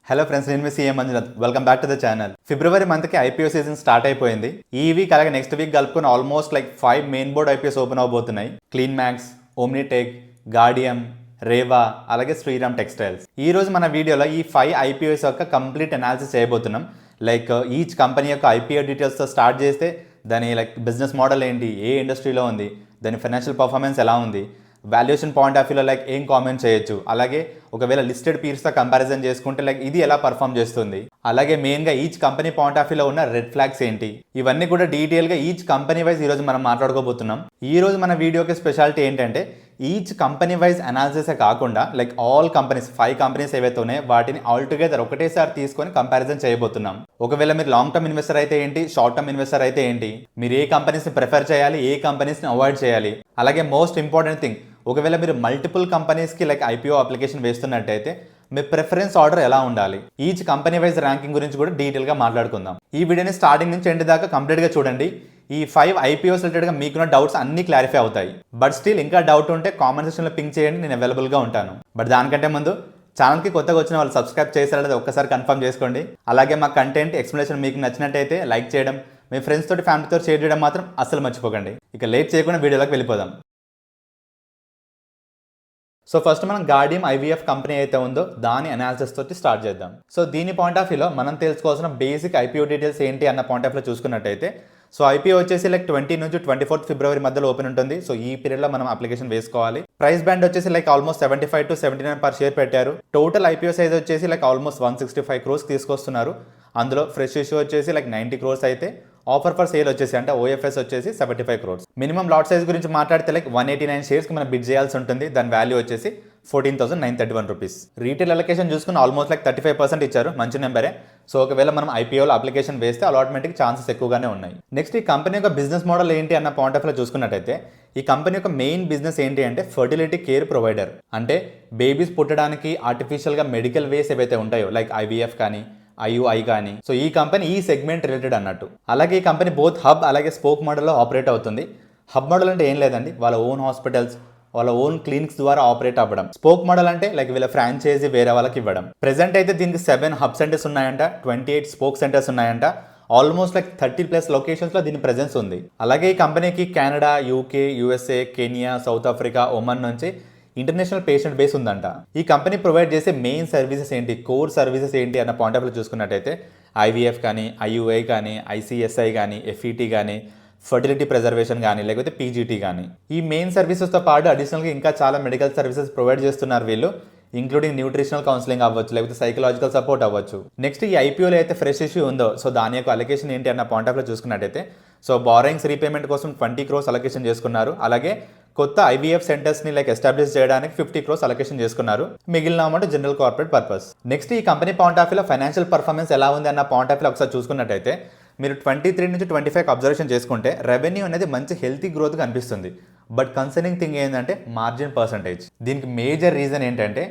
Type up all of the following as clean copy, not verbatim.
Hello friends, నేను మీ CM Manjunath. Welcome back to the channel. February మంత్కి ఐపీఓ సీజన్ స్టార్ట్ అయిపోయింది. ఈ వీక్ అలాగే నెక్స్ట్ వీక్ కలుపుకొని almost 5 main board IPOs open అవబోతున్నాయి. క్లీన్ మ్యాక్స్, ఓమ్నిటెక్, గార్డియం, రేవా అలాగే శ్రీరామ్ టెక్స్టైల్స్. ఈ రోజు మన వీడియోలో ఈ 5 ఐపీఓస్ యొక్క కంప్లీట్ అనాలిసిస్ చేయబోతున్నాం. ఈచ్ కంపెనీ యొక్క ఐపీఓ డీటెయిల్స్తో స్టార్ట్ చేస్తే దాని బిజినెస్ మోడల్ ఏంటి, ఏ ఇండస్ట్రీలో ఉంది, దాని ఫైనాన్షియల్ పర్ఫార్మెన్స్ ఎలా ఉంది, వాల్యుయేషన్ పాయింట్ ఆఫ్ వ్యూలో ఏం కామెంట్ చేయొచ్చు, అలాగే ఒకవేళ లిస్టెడ్ పీర్స్తో కంపారిజన్ చేసుకుంటే ఇది ఎలా పర్ఫామ్ చేస్తుంది, అలాగే మెయిన్గా ఈచ్ కంపెనీ పాయింట్ ఆఫ్ వ్యూలో ఉన్న రెడ్ ఫ్లాగ్స్ ఏంటి, ఇవన్నీ కూడా డీటెయిల్గా ఈచ్ కంపెనీ వైజ్ ఈరోజు మనం మాట్లాడుకోబోతున్నాం. ఈ రోజు మన వీడియోకి స్పెషాలిటీ ఏంటంటే ఈచ్ కంపెనీ వైజ్ అనాలిసిసే కాకుండా ఆల్ కంపెనీస్ 5 కంపెనీస్ ఏవైతే ఉన్నాయో వాటిని ఆల్ టుగెదర్ ఒకటేసారి తీసుకొని కంపారిజన్ చేయబోతున్నాం. ఒకవేళ మీరు లాంగ్ టర్మ్ ఇన్వెస్టర్ అయితే ఏంటి, షార్ట్ టర్మ్ ఇన్వెస్టర్ అయితే ఏంటి, మీరు ఏ కంపెనీస్ని ప్రిఫర్ చేయాలి, ఏ కంపెనీస్ని అవాయిడ్ చేయాలి, అలాగే మోస్ట్ ఇంపార్టెంట్ థింగ్, ఒకవేళ మీరు మల్టిపుల్ కంపెనీస్కి ఐపీఓ అప్లికేషన్ వేస్తున్నట్టయితే మీ ప్రిఫరెన్స్ ఆర్డర్ ఎలా ఉండాలి, ఈచ్ కంపెనీ వైజ్ ర్యాంకింగ్ గురించి కూడా డీటెయిల్గా మాట్లాడుకుందాం. ఈ వీడియోని స్టార్టింగ్ నుంచి ఎండ్ దాకా కంప్లీట్గా చూడండి. ఈ 5 ఐపీఓస్ రిలేటెడ్గా మీకున్న డౌట్స్ అన్ని క్లారిఫై అవుతాయి. బట్ స్టిల్ ఇంకా డౌట్ ఉంటే కామెంట్ సెక్షన్లో పింక్ చేయండి, నేను అవైలబుల్గా ఉంటాను. బట్ దానికంటే ముందు ఛానల్కి కొత్తగా వచ్చిన వాళ్ళు సబ్స్క్రైబ్ చేశారో లేదా ఒక్కసారి కన్ఫర్మ్ చేసుకోండి. అలాగే మా కంటెంట్ ఎక్స్ప్లెనేషన్ మీకు నచ్చినట్టయితే లైక్ చేయడం, మీ ఫ్రెండ్స్ తోటి ఫ్యామిలీతో షేర్ చేయడం మాత్రం అస్సలు మర్చిపోకండి. ఇక లేట్ చేయకుండా వీడియోలోకి వెళ్ళిపోదాం. సో ఫస్ట్ మనం గార్డియం ఐవీఎఫ్ కంపెనీ అయితే ఉందో దాని అనాలిసిస్ తోటి స్టార్ట్ చేద్దాం. సో దీని పాయింట్ ఆఫ్ వ్యూలో మనం తెలుసుకోవాల్సిన బేసిక్ ఐపీఓ డీటెయిల్స్ ఏంటి అన్న పాయింట్ ఆఫ్ వ్యూలో చూసుకున్నట్టయితే, సో ఐపీఓ వచ్చేసి 20 నుంచి 24 ఫిబ్రవరి మధ్యలో ఓపెన్ ఉంటుంది. సో ఈ పీరియడ్లో మనం అప్లికేషన్ వేసుకోవాలి. ప్రైస్ బ్యాండ్ వచ్చేసి ఆల్మోస్ట్ 75 to 79 per షేర్ పెట్టారు. టోటల్ ఐపీఓ సైజ్ వచ్చేసి ఆల్మోస్ట్ 165 crores తీసుకొస్తున్నారు. అందులో ఫ్రెష్ ఇష్యూ వచ్చేసి 90 crores అయితే ఆఫర్ ఫర్ సేల్ వచ్చేసి అంటే ఓఎఫ్ఎస్ వచ్చేసి 75 crores. మినిమం లాట్ సైజ్ గురించి మాట్లాడితే 189 షేర్స్కి మనం బిడ్ చేయాల్సి ఉంటుంది. దాని వాల్యూ వచ్చేసి 14,931 రూపీస్. రీటైల్ అలొకేషన్ చూసుకుని ఆల్మోస్ట్ 35% ఇచ్చారు, మంచి నెంబరే. సో ఒకవేళ మనం ఐపీఓలో అప్లికేషన్ వేస్తే అలాట్మెంట్కి ఛాన్సెస్ ఎక్కువగానే ఉన్నాయి. నెక్స్ట్ ఈ కంపెనీ యొక్క బిజినెస్ మోడల్ ఏంటి అన్న పాయింట్ ఆఫ్ వ్యూలో చూసుకున్నట్టయితే, ఈ కంపెనీ యొక్క మెయిన్ బిజినెస్ ఏంటి అంటే ఫర్టిలిటీ కేర్ ప్రొవైడర్. అంటే బేబీస్ పుట్టడానికి ఆర్టిఫిషియల్గా మెడికల్ వేస్ ఏవైతే ఉంటాయో ఐవీఎఫ్ కానీ ఐయుఐ కానీ, సో ఈ కంపెనీ ఈ సెగ్మెంట్ రిలేటెడ్ అన్నట్టు. అలాగే ఈ కంపెనీ బోత్ హబ్ అలాగే స్పోక్ మోడల్లో ఆపరేట్ అవుతుంది. హబ్ మోడల్ అంటే ఏం లేదండి, వాళ్ళ ఓన్ హాస్పిటల్స్, వాళ్ళ ఓన్ క్లినిక్స్ ద్వారా ఆపరేట్ అవ్వడం. స్పోక్ మోడల్ అంటే వీళ్ళ ఫ్రాంచైజీ వేరే వాళ్ళకి ఇవ్వడం. ప్రెసెంట్ అయితే దీనికి 7 హబ్ సెంటర్స్ ఉన్నాయంట, 28 స్పోక్ సెంటర్స్ ఉన్నాయంట. ఆల్మోస్ట్ 30+ లొకేషన్స్లో దీని ప్రెజెన్స్ ఉంది. అలాగే ఈ కంపెనీకి Canada, UK, USA, Kenya, south Africa, Oman నుంచి ఇంటర్నేషనల్ పేషెంట్ బేస్ ఉందంట. ఈ కంపెనీ ప్రొవైడ్ చేసే మెయిన్ సర్వీసెస్ ఏంటి, కోర్ సర్వీసెస్ ఏంటి అన్న పాయింట్ ఆఫ్ వ్యూ చూసుకున్నట్టయితే ఐవీఎఫ్ కానీ, ఐయుఐ కానీ, ఐసీఎస్ఐ కానీ, ఎఫ్ఈటీ కానీ, ఫర్టిలిటీ ప్రిజర్వేషన్ కానీ, లేకపోతే పీజీటీ కానీ, ఈ మెయిన్ సర్వీసెస్తో పాటు అడిషనల్గా ఇంకా చాలా మెడికల్ సర్వీసెస్ ప్రొవైడ్ చేస్తున్నారు వీళ్ళు, ఇంక్లూడింగ్ న్యూట్రిషనల్ కౌన్సిలింగ్ అవ్వచ్చు, లేకపోతే సైకలాజికల్ సపోర్ట్ అవ్వచ్చు. నెక్స్ట్ ఈ ఐపీఓలో అయితే ఫ్రెష్ ఇష్యూ ఉందో సో దాని యొక్క అలొకేషన్ ఏంటి అన్న పాయింట్ ఆఫ్ వ్యూ చూసుకున్నట్టయితే, సో బారోయింగ్స్ రీపేమెంట్ కోసం 20 crores అలొకేషన్ చేసుకున్నారు. అలాగే కొత్త ఐవీఎఫ్ సెంటర్స్ని ఎస్టాబ్లిష్ చేయడానికి 50 crores అలొకేషన్ చేసుకున్నారు. మిగిలిన amount general corporate purpose. Next ఈ కంపెనీ పాయింట్ ఆఫ్ వ్యూలో ఫైనాన్షియల్ పర్ఫార్మెన్స్ ఎలా ఉంది అన్న పాయింట్ ఆఫ్ వ్యూలో ఒకసారి చూసుకున్నట్టయితే, మీరు 23 నుంచి 25 అబ్జర్వేషన్ చేసుకుంటే రెవెన్యూ అనేది మంచి హెల్తీ గ్రోత్ కనిపిస్తుంది. బట్ కన్సర్నింగ్ థింగ్ ఏంటంటే మార్జిన్ పర్సంటేజ్. దీనికి మేజర్ రీజన్ ఏంటంటే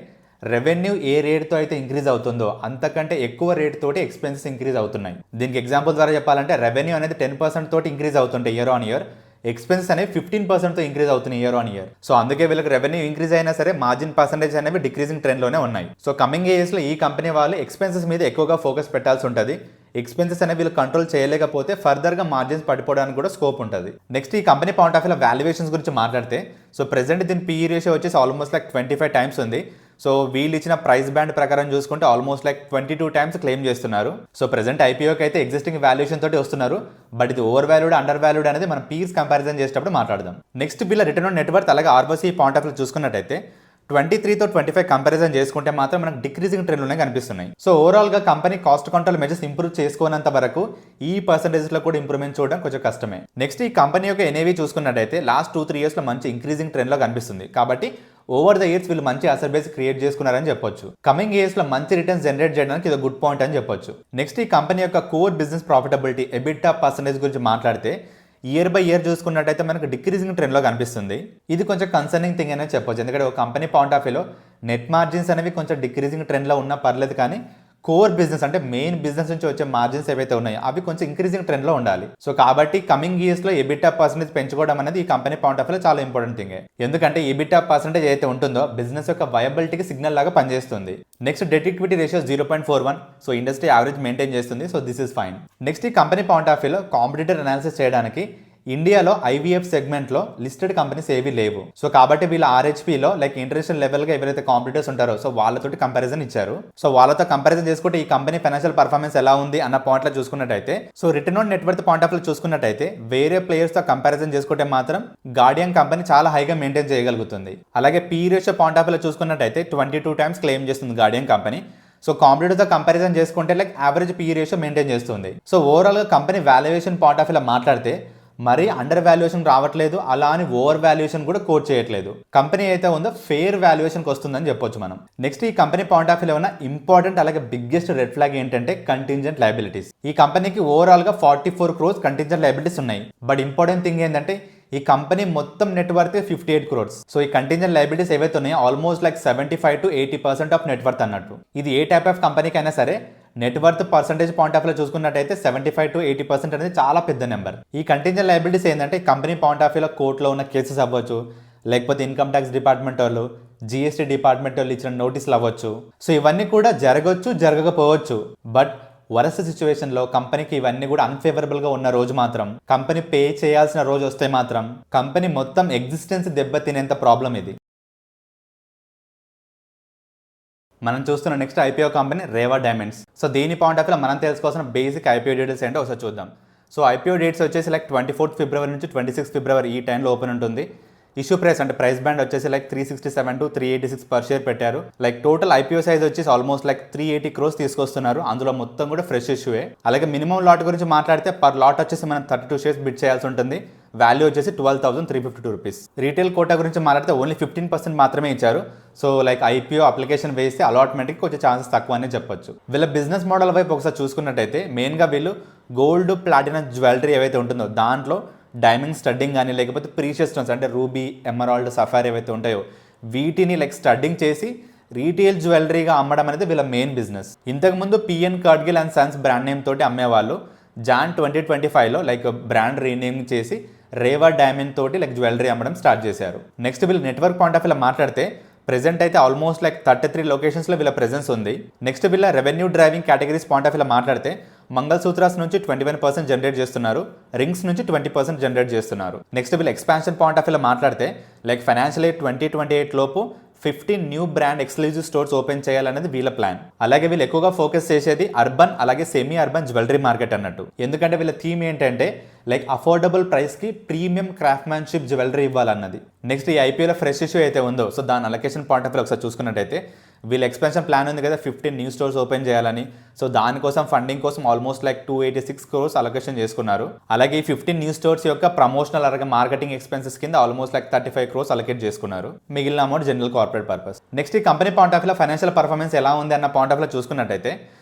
రెవెన్యూ ఏ రేట్తో అయితే ఇంక్రీజ్ అవుతుందో అంతకంటే ఎక్కువ రేట్ తోటి ఎక్స్పెన్సెస్ ఇంక్రీజ్ అవుతున్నాయి. దీనికి ఎగ్జాంపుల్ ద్వారా చెప్పాలంటే రెవెన్యూ అనేది 10% తోటి ఇంక్రీజ్ అవుతుంటే ఇయర్ ఆన్ ఇయర్, ఎక్స్పెన్సెస్ అనేవి 15%తో ఇంక్రీజ్ అవుతున్నాయి ఇయర్ ఆన్ ఇయర్. సో అందుకే వీళ్ళకి రెవెన్యూ ఇంక్రీజ్ అయినా సరే మార్జిన్ పర్సంటేజ్ అనేవి డిక్రీజింగ్ ట్రెండ్లోనే ఉన్నాయి. సో కమింగ్ ఇయర్స్లో ఈ కంపెనీ వాళ్ళు ఎక్స్పెన్సెస్ మీద ఎక్కువగా ఫోకస్ పెట్టాల్సి ఉంటుంది. ఎక్స్పెన్సెస్ అనేవి వీళ్ళు కంట్రోల్ చేయలేకపోతే ఫర్దర్గా మార్జిన్స్ పడిపోవడానికి కూడా స్కోప్ ఉంటుంది. నెక్స్ట్ ఈ కంపెనీ పాయింట్ ఆఫ్ వ్యూలో వాల్యుయేషన్స్ గురించి మాట్లాడితే, సో ప్రెసెంట్ దీని పీఈ రేషియో వచ్చేసి ఆల్మోస్ట్ 25 times ఉంది. సో వీళ్ళు ఇచ్చిన ప్రైస్ బ్యాండ్ ప్రకారం చూసుకుంటే ఆల్మోస్ట్ 22 times క్లెయిమ్ చేస్తున్నారు. సో ప్రెసెంట్ ఐపీఓకి అయితే ఎగ్జిస్టింగ్ వాల్యుయేషన్ తోటి వస్తున్నారు. బట్ ఇది ఓవర్ వాల్యూడ్, అండర్ వాల్యూడ్ అనేది మనం పీర్స్ కంపారిజన్ చేసేటప్పుడు మాట్లాడదాం. నెక్స్ట్ వీళ్ళ రిటర్న్ ఆన్ నెట్వర్త్ అలాగే ఆర్ఓసీ పాయింట్ ఆఫ్ వ్యూ చూసుకున్నట్టయితే 23 to 25 కంపారిజన్ చేసుకుంటే మాత్రం మనకు డిక్రీజింగ్ ట్రెండ్లోనే కనిపిస్తున్నాయి. సో ఓవరాల్గా company cost control measures improve చేసుకోనంత వరకు ఈ పర్సంటేజ్లో కూడా ఇంప్రూవ్మెంట్ చూడడం కొంచెం కష్టమే. నెక్స్ట్ ఈ కంపెనీ యొక్క ఎన్ఏవి చూసుకున్నట్టయితే లాస్ట్ 2-3 yearsలో మంచి ఇంక్రీజింగ్ ట్రెండ్లో కనిపిస్తుంది. కాబట్టి ఓవర్ ద ఇయర్స్ వీళ్ళు మంచి అసెట్ బేస్ క్రియేట్ చేసుకున్నారని చెప్పొచ్చు. కమింగ్ ఇయర్స్లో మంచి రిటర్న్స్ జనరేట్ చేయడానికి ఇది గుడ్ పాయింట్ అని చెప్పొచ్చు. నెక్స్ట్ ఈ కంపెనీ యొక్క core business profitability EBITDA percentage గురించి మాట్లాడితే ఇయర్ బై ఇయర్ చూసుకున్నట్టయితే మనకు డిక్రీజింగ్ ట్రెండ్లో కనిపిస్తుంది. ఇది కొంచెం కన్సర్నింగ్ థింగ్ అనేది చెప్పొచ్చు. ఎందుకంటే ఒక కంపెనీ పాయింట్ ఆఫ్ వ్యూలో నెట్ మార్జిన్స్ అనేవి కొంచెం డిక్రీజింగ్ ట్రెండ్లో ఉన్నా పర్లేదు, కానీ కోర్ బిజినెస్ అంటే మెయిన్ బిజినెస్ నుంచి వచ్చే మార్జిన్స్ ఏవైతే ఉన్నాయో అవి కొంచెం ఇంక్రీజింగ్ ట్రెండ్లో ఉండాలి. సో కాబట్టి కమింగ్ ఇయర్స్లో ఎబిటా పర్సెంటేజ్ పెంచుకోవడం అనేది ఈ కంపెనీ పాయింట్ ఆఫ్ వ్యూలో చాలా ఇంపార్టెంట్ థింగ్. ఎందుకంటే ఎబిటా పర్సెంటేజ్ అయితే ఉంటుందో బిజినెస్ యొక్క వయబిలిటీకి సిగ్నల్ లాగా పనిచేస్తుంది. Next debt equity ratio 0.41. So industry average maintain చేస్తుంది. So this is fine. Next ఈ కంపెనీ పాయింట్ ఆఫ్ వ్యూలో కాంపిటీటర్ అనాలిసిస్ చేయడానికి ఇండియాలో ఐవీఎఫ్ సెగ్మెంట్లో లిస్టెడ్ కంపెనీస్ ఏవి లేవు. సో కాబట్టి వీళ్ళ ఆర్హెచ్పిలో లైక్ ఇంటర్నేషనల్ లెవెల్గా ఎవరైతే కాంపిటీటర్స్ ఉంటారో సో వాళ్ళతోటి కంపారిజన్ ఇచ్చారు. సో వాళ్ళతో కంపారిజన్ చేసుకుంటే ఈ కంపెనీ ఫైనాన్షియల్ పర్ఫార్మెన్స్ ఎలా ఉంది అన్న పాయింట్లో చూసుకున్నట్టయితే, so return on net worth point of view చూసుకున్నట్టయితే వేరే ప్లేయర్స్తో కంపారిజన్ చేసుకుంటే మాత్రం గార్డియన్ కంపెనీ చాలా హైగా మెయింటైన్ చేయగలుగుతుంది. అలాగే పీ రేషియో పాయింట్ ఆఫ్ వ్యూలో చూసుకున్నట్టయితే 22 times క్లెయిమ్ చేస్తుంది గార్డియన్ కంపెనీ. సో కాంపిటీటర్తో కంపారిజన్ చేసుకుంటే like average P ratio maintain చేస్తుంది. సో ఓవరాల్గా కంపెనీ వాల్యుయేషన్ పాయింట్ ఆఫ్ వ్యూలో మాట్లాడితే మరీ అండర్ వాల్యుయేషన్ రావట్లేదు, అలా అని ఓవర్ వాల్యుయేషన్ కూడా కోట్ చేయట్లేదు. కంపెనీ అయితే ఉందో ఫెయిర్ వాల్యుయేషన్కి వస్తుందని చెప్పొచ్చు మనం. నెక్స్ట్ ఈ కంపెనీ పాయింట్ ఆఫ్ వ్యూలో ఉన్న ఇంపార్టెంట్ అలాగే బిగ్గెస్ట్ రెడ్ ఫ్లాగ్ ఏంటంటే కంటింజెంట్ లయబిలిటీస్. ఈ కంపెనీకి ఓవరాల్గా 44 crores కంటింజెంట్ లయబిలిటీస్ ఉన్నాయి. బట్ ఇంపార్టెంట్ థింగ్ ఏంటంటే ఈ కంపెనీ మొత్తం నెట్వర్త్ 58 crores. సో ఈ కంటింజెంట్ లయబిలిటీస్ ఏవైతే ఉన్నాయో almost like 75 to 80% of net worth అన్నట్టు. ఇది ఏ టైప్ ఆఫ్ కంపెనీకి అయినా సరే నెట్వర్త్ పర్సెంటేజ్ పాయింట్ ఆఫ్ లో చూసుకున్నట్టయితే 75 to 80% అనేది చాలా పెద్ద నెంబర్. ఈ కంటింజెంట్ లయబిలిటీస్ ఏంటంటే కంపెనీ పాయింట్ ఆఫ్ వ్యూలో కోర్టులో ఉన్న కేసెస్ అవ్వచ్చు, లేకపోతే ఇన్కమ్ ట్యాక్స్ డిపార్ట్మెంట్ వాళ్ళు, జిఎస్టీ డిపార్ట్మెంట్ వాళ్ళు ఇచ్చిన నోటీసులు అవ్వచ్చు. సో ఇవన్నీ కూడా జరగవచ్చు, జరగకపోవచ్చు. బట్ వరస్ట్ సిచ్యువేషన్లో కంపెనీకి ఇవన్నీ కూడా అన్ఫేవరబుల్గా ఉన్న రోజు మాత్రం, కంపెనీ పే చేయాల్సిన రోజు వస్తే మాత్రం కంపెనీ మొత్తం ఎగ్జిస్టెన్స్ దెబ్బతినేంత ప్రాబ్లం ఇది. మనం చూస్తున్న next IPO company Reva diamonds. So దీని పాయింట్ ఆఫ్ వ్యూలో మనం తెలుసుకోవాల్సిన బేసిక్ ఐపీఓ డీటెయిల్స్ ఏంటో ఒకసారి చూద్దాం. సో ఐపీఓ డేట్స్ వచ్చేసి లైక్ 24th February నుంచి 26th February ఈ టైంలో ఓపెన్ ఉంటుంది. ఇష్యూ ప్రైస్ అంటే ప్రైస్ బ్యాండ్ వచ్చేసి లైక్ 367 to 386 per share పెట్టారు. లైక్ టోటల్ ఐపీఓ సైజ్ వచ్చేసి ఆల్మోస్ట్ లైక్ 380 crores తీసుకొస్తున్నారు. అందులో మొత్తం కూడా ఫ్రెష్ ఇష్యూయే. అలాగే మినిమం లాట్ గురించి మాట్లాడితే పర్ లాట్ వచ్చేసి మనం 32 shares బిడ్ చేయాల్సి ఉంటుంది. వాల్యూ వచ్చేసి 12,352 rupees. రీటైల్ కోటా గురించి మాట్లాడితే ఓన్లీ 15% మాత్రమే ఇచ్చారు. సో లైక్ ఐపీఓ అప్లికేషన్ వేస్తే అలాట్మెంట్కి కొంచెం ఛాన్సెస్ తక్కువ అనే చెప్పొచ్చు. వీళ్ళ బిజినెస్ మోడల్ వైపు ఒకసారి చూసుకున్నట్టయితే మెయిన్గా వీళ్ళు గోల్డ్, ప్లాటినం జ్యువెలరీ ఏవైతే ఉంటుందో దాంట్లో డైమండ్ స్టడ్డింగ్ కానీ లేకపోతే ప్రీషియస్ స్టోన్స్ అంటే రూబీ, ఎమరాల్డ్, సఫైర్ ఏవైతే ఉంటాయో వీటిని లైక్ స్టడ్డింగ్ చేసి రీటైల్ జ్యువెలరీగా అమ్మడం అనేది వీళ్ళ మెయిన్ బిజినెస్. ఇంతకుముందు పిఎన్ కార్డ్గిల్ అండ్ సన్స్ బ్రాండ్ నేమ్ తోటి అమ్మేవాళ్ళు. జాన్ 2025లో లైక్ బ్రాండ్ రీనేమ్ చేసి రేవా డైమండ్ తోటి లైక్ జ్యువెలరీ అమ్మడం స్టార్ట్ చేశారు. నెక్స్ట్ వీళ్ళు నెట్వర్క్ పాయింట్ ఆఫ్ వ్యూలో మాట్లాడితే ప్రెజెంట్ అయితే ఆల్మోస్ట్ లైక్ 33 లొకేషన్స్లో వీళ్ళ ప్రెజెన్స్ ఉంది. నెక్స్ట్ వీళ్ళ revenue driving categories point of వ్యూలో మాట్లాడితే మంగళసూత్రాస్ నుంచి 21% జనరేట్ చేస్తున్నారు, రింగ్స్ నుంచి 20% జనరేట్ చేస్తున్నారు. నెక్స్ట్ వీళ్ళ ఎక్స్పాన్షన్ పాయింట్ ఆఫ్ వ్యూలో మాట్లాడితే లైక్ ఫైనాన్షియల్ ఇయర్ 2028 లోపు 15 new brand exclusive stores open చేయాలనేది వీళ్ళ ప్లాన్. అలాగే వీళ్ళు ఎక్కువగా ఫోకస్ చేసేది అర్బన్ అలాగే సెమీ అర్బన్ జ్యువెలరీ మార్కెట్ అన్నట్టు. ఎందుకంటే వీళ్ళ థీమ్ ఏంటంటే లైక్ అఫోర్డబుల్ ప్రైస్కి ప్రీమియం క్రాఫ్ట్మెన్షిప్ జ్యువెలరీ ఇవ్వాలన్నది. నెక్స్ట్ ఈ ఐపీఓలో ఫ్రెష్ ఇష్యూ అయితే ఉందో సో దాని అలొకేషన్ పాయింట్ ఆఫ్ వ్యూ ఒకసారి చూసుకున్నట్టయితే వీళ్ళ ఎక్స్పెన్షన్ ప్లాన్ ఉంది కదా 15 న్యూ స్టోర్స్ ఓపెన్ చేయాలని. సో దానికోసం ఫండింగ్ కోసం ఆల్మోస్ట్ లైక్ 286 crores అలొకేషన్ చేసుకున్నారు. అలాగే ఈ 15 న్యూ స్టోర్స్ యొక్క ప్రమోషనల్ అలాగే మార్కెటింగ్ ఎక్స్పెన్సెస్ కింద ఆల్మోస్ట్ లైక్ 35 crores అలొకేట్ చేసుకున్నారు. మిగిలిన amount general corporate purpose. Next ఈ కంపెనీ పాయింట్ ఆఫ్ వ్యూలో ఫైనాన్షియల్ పర్ఫార్మెన్స్ ఎలా ఉంది అన్న పాయింట్ ఆఫ్ వ్యూలో చూసుకున్నట్టయితే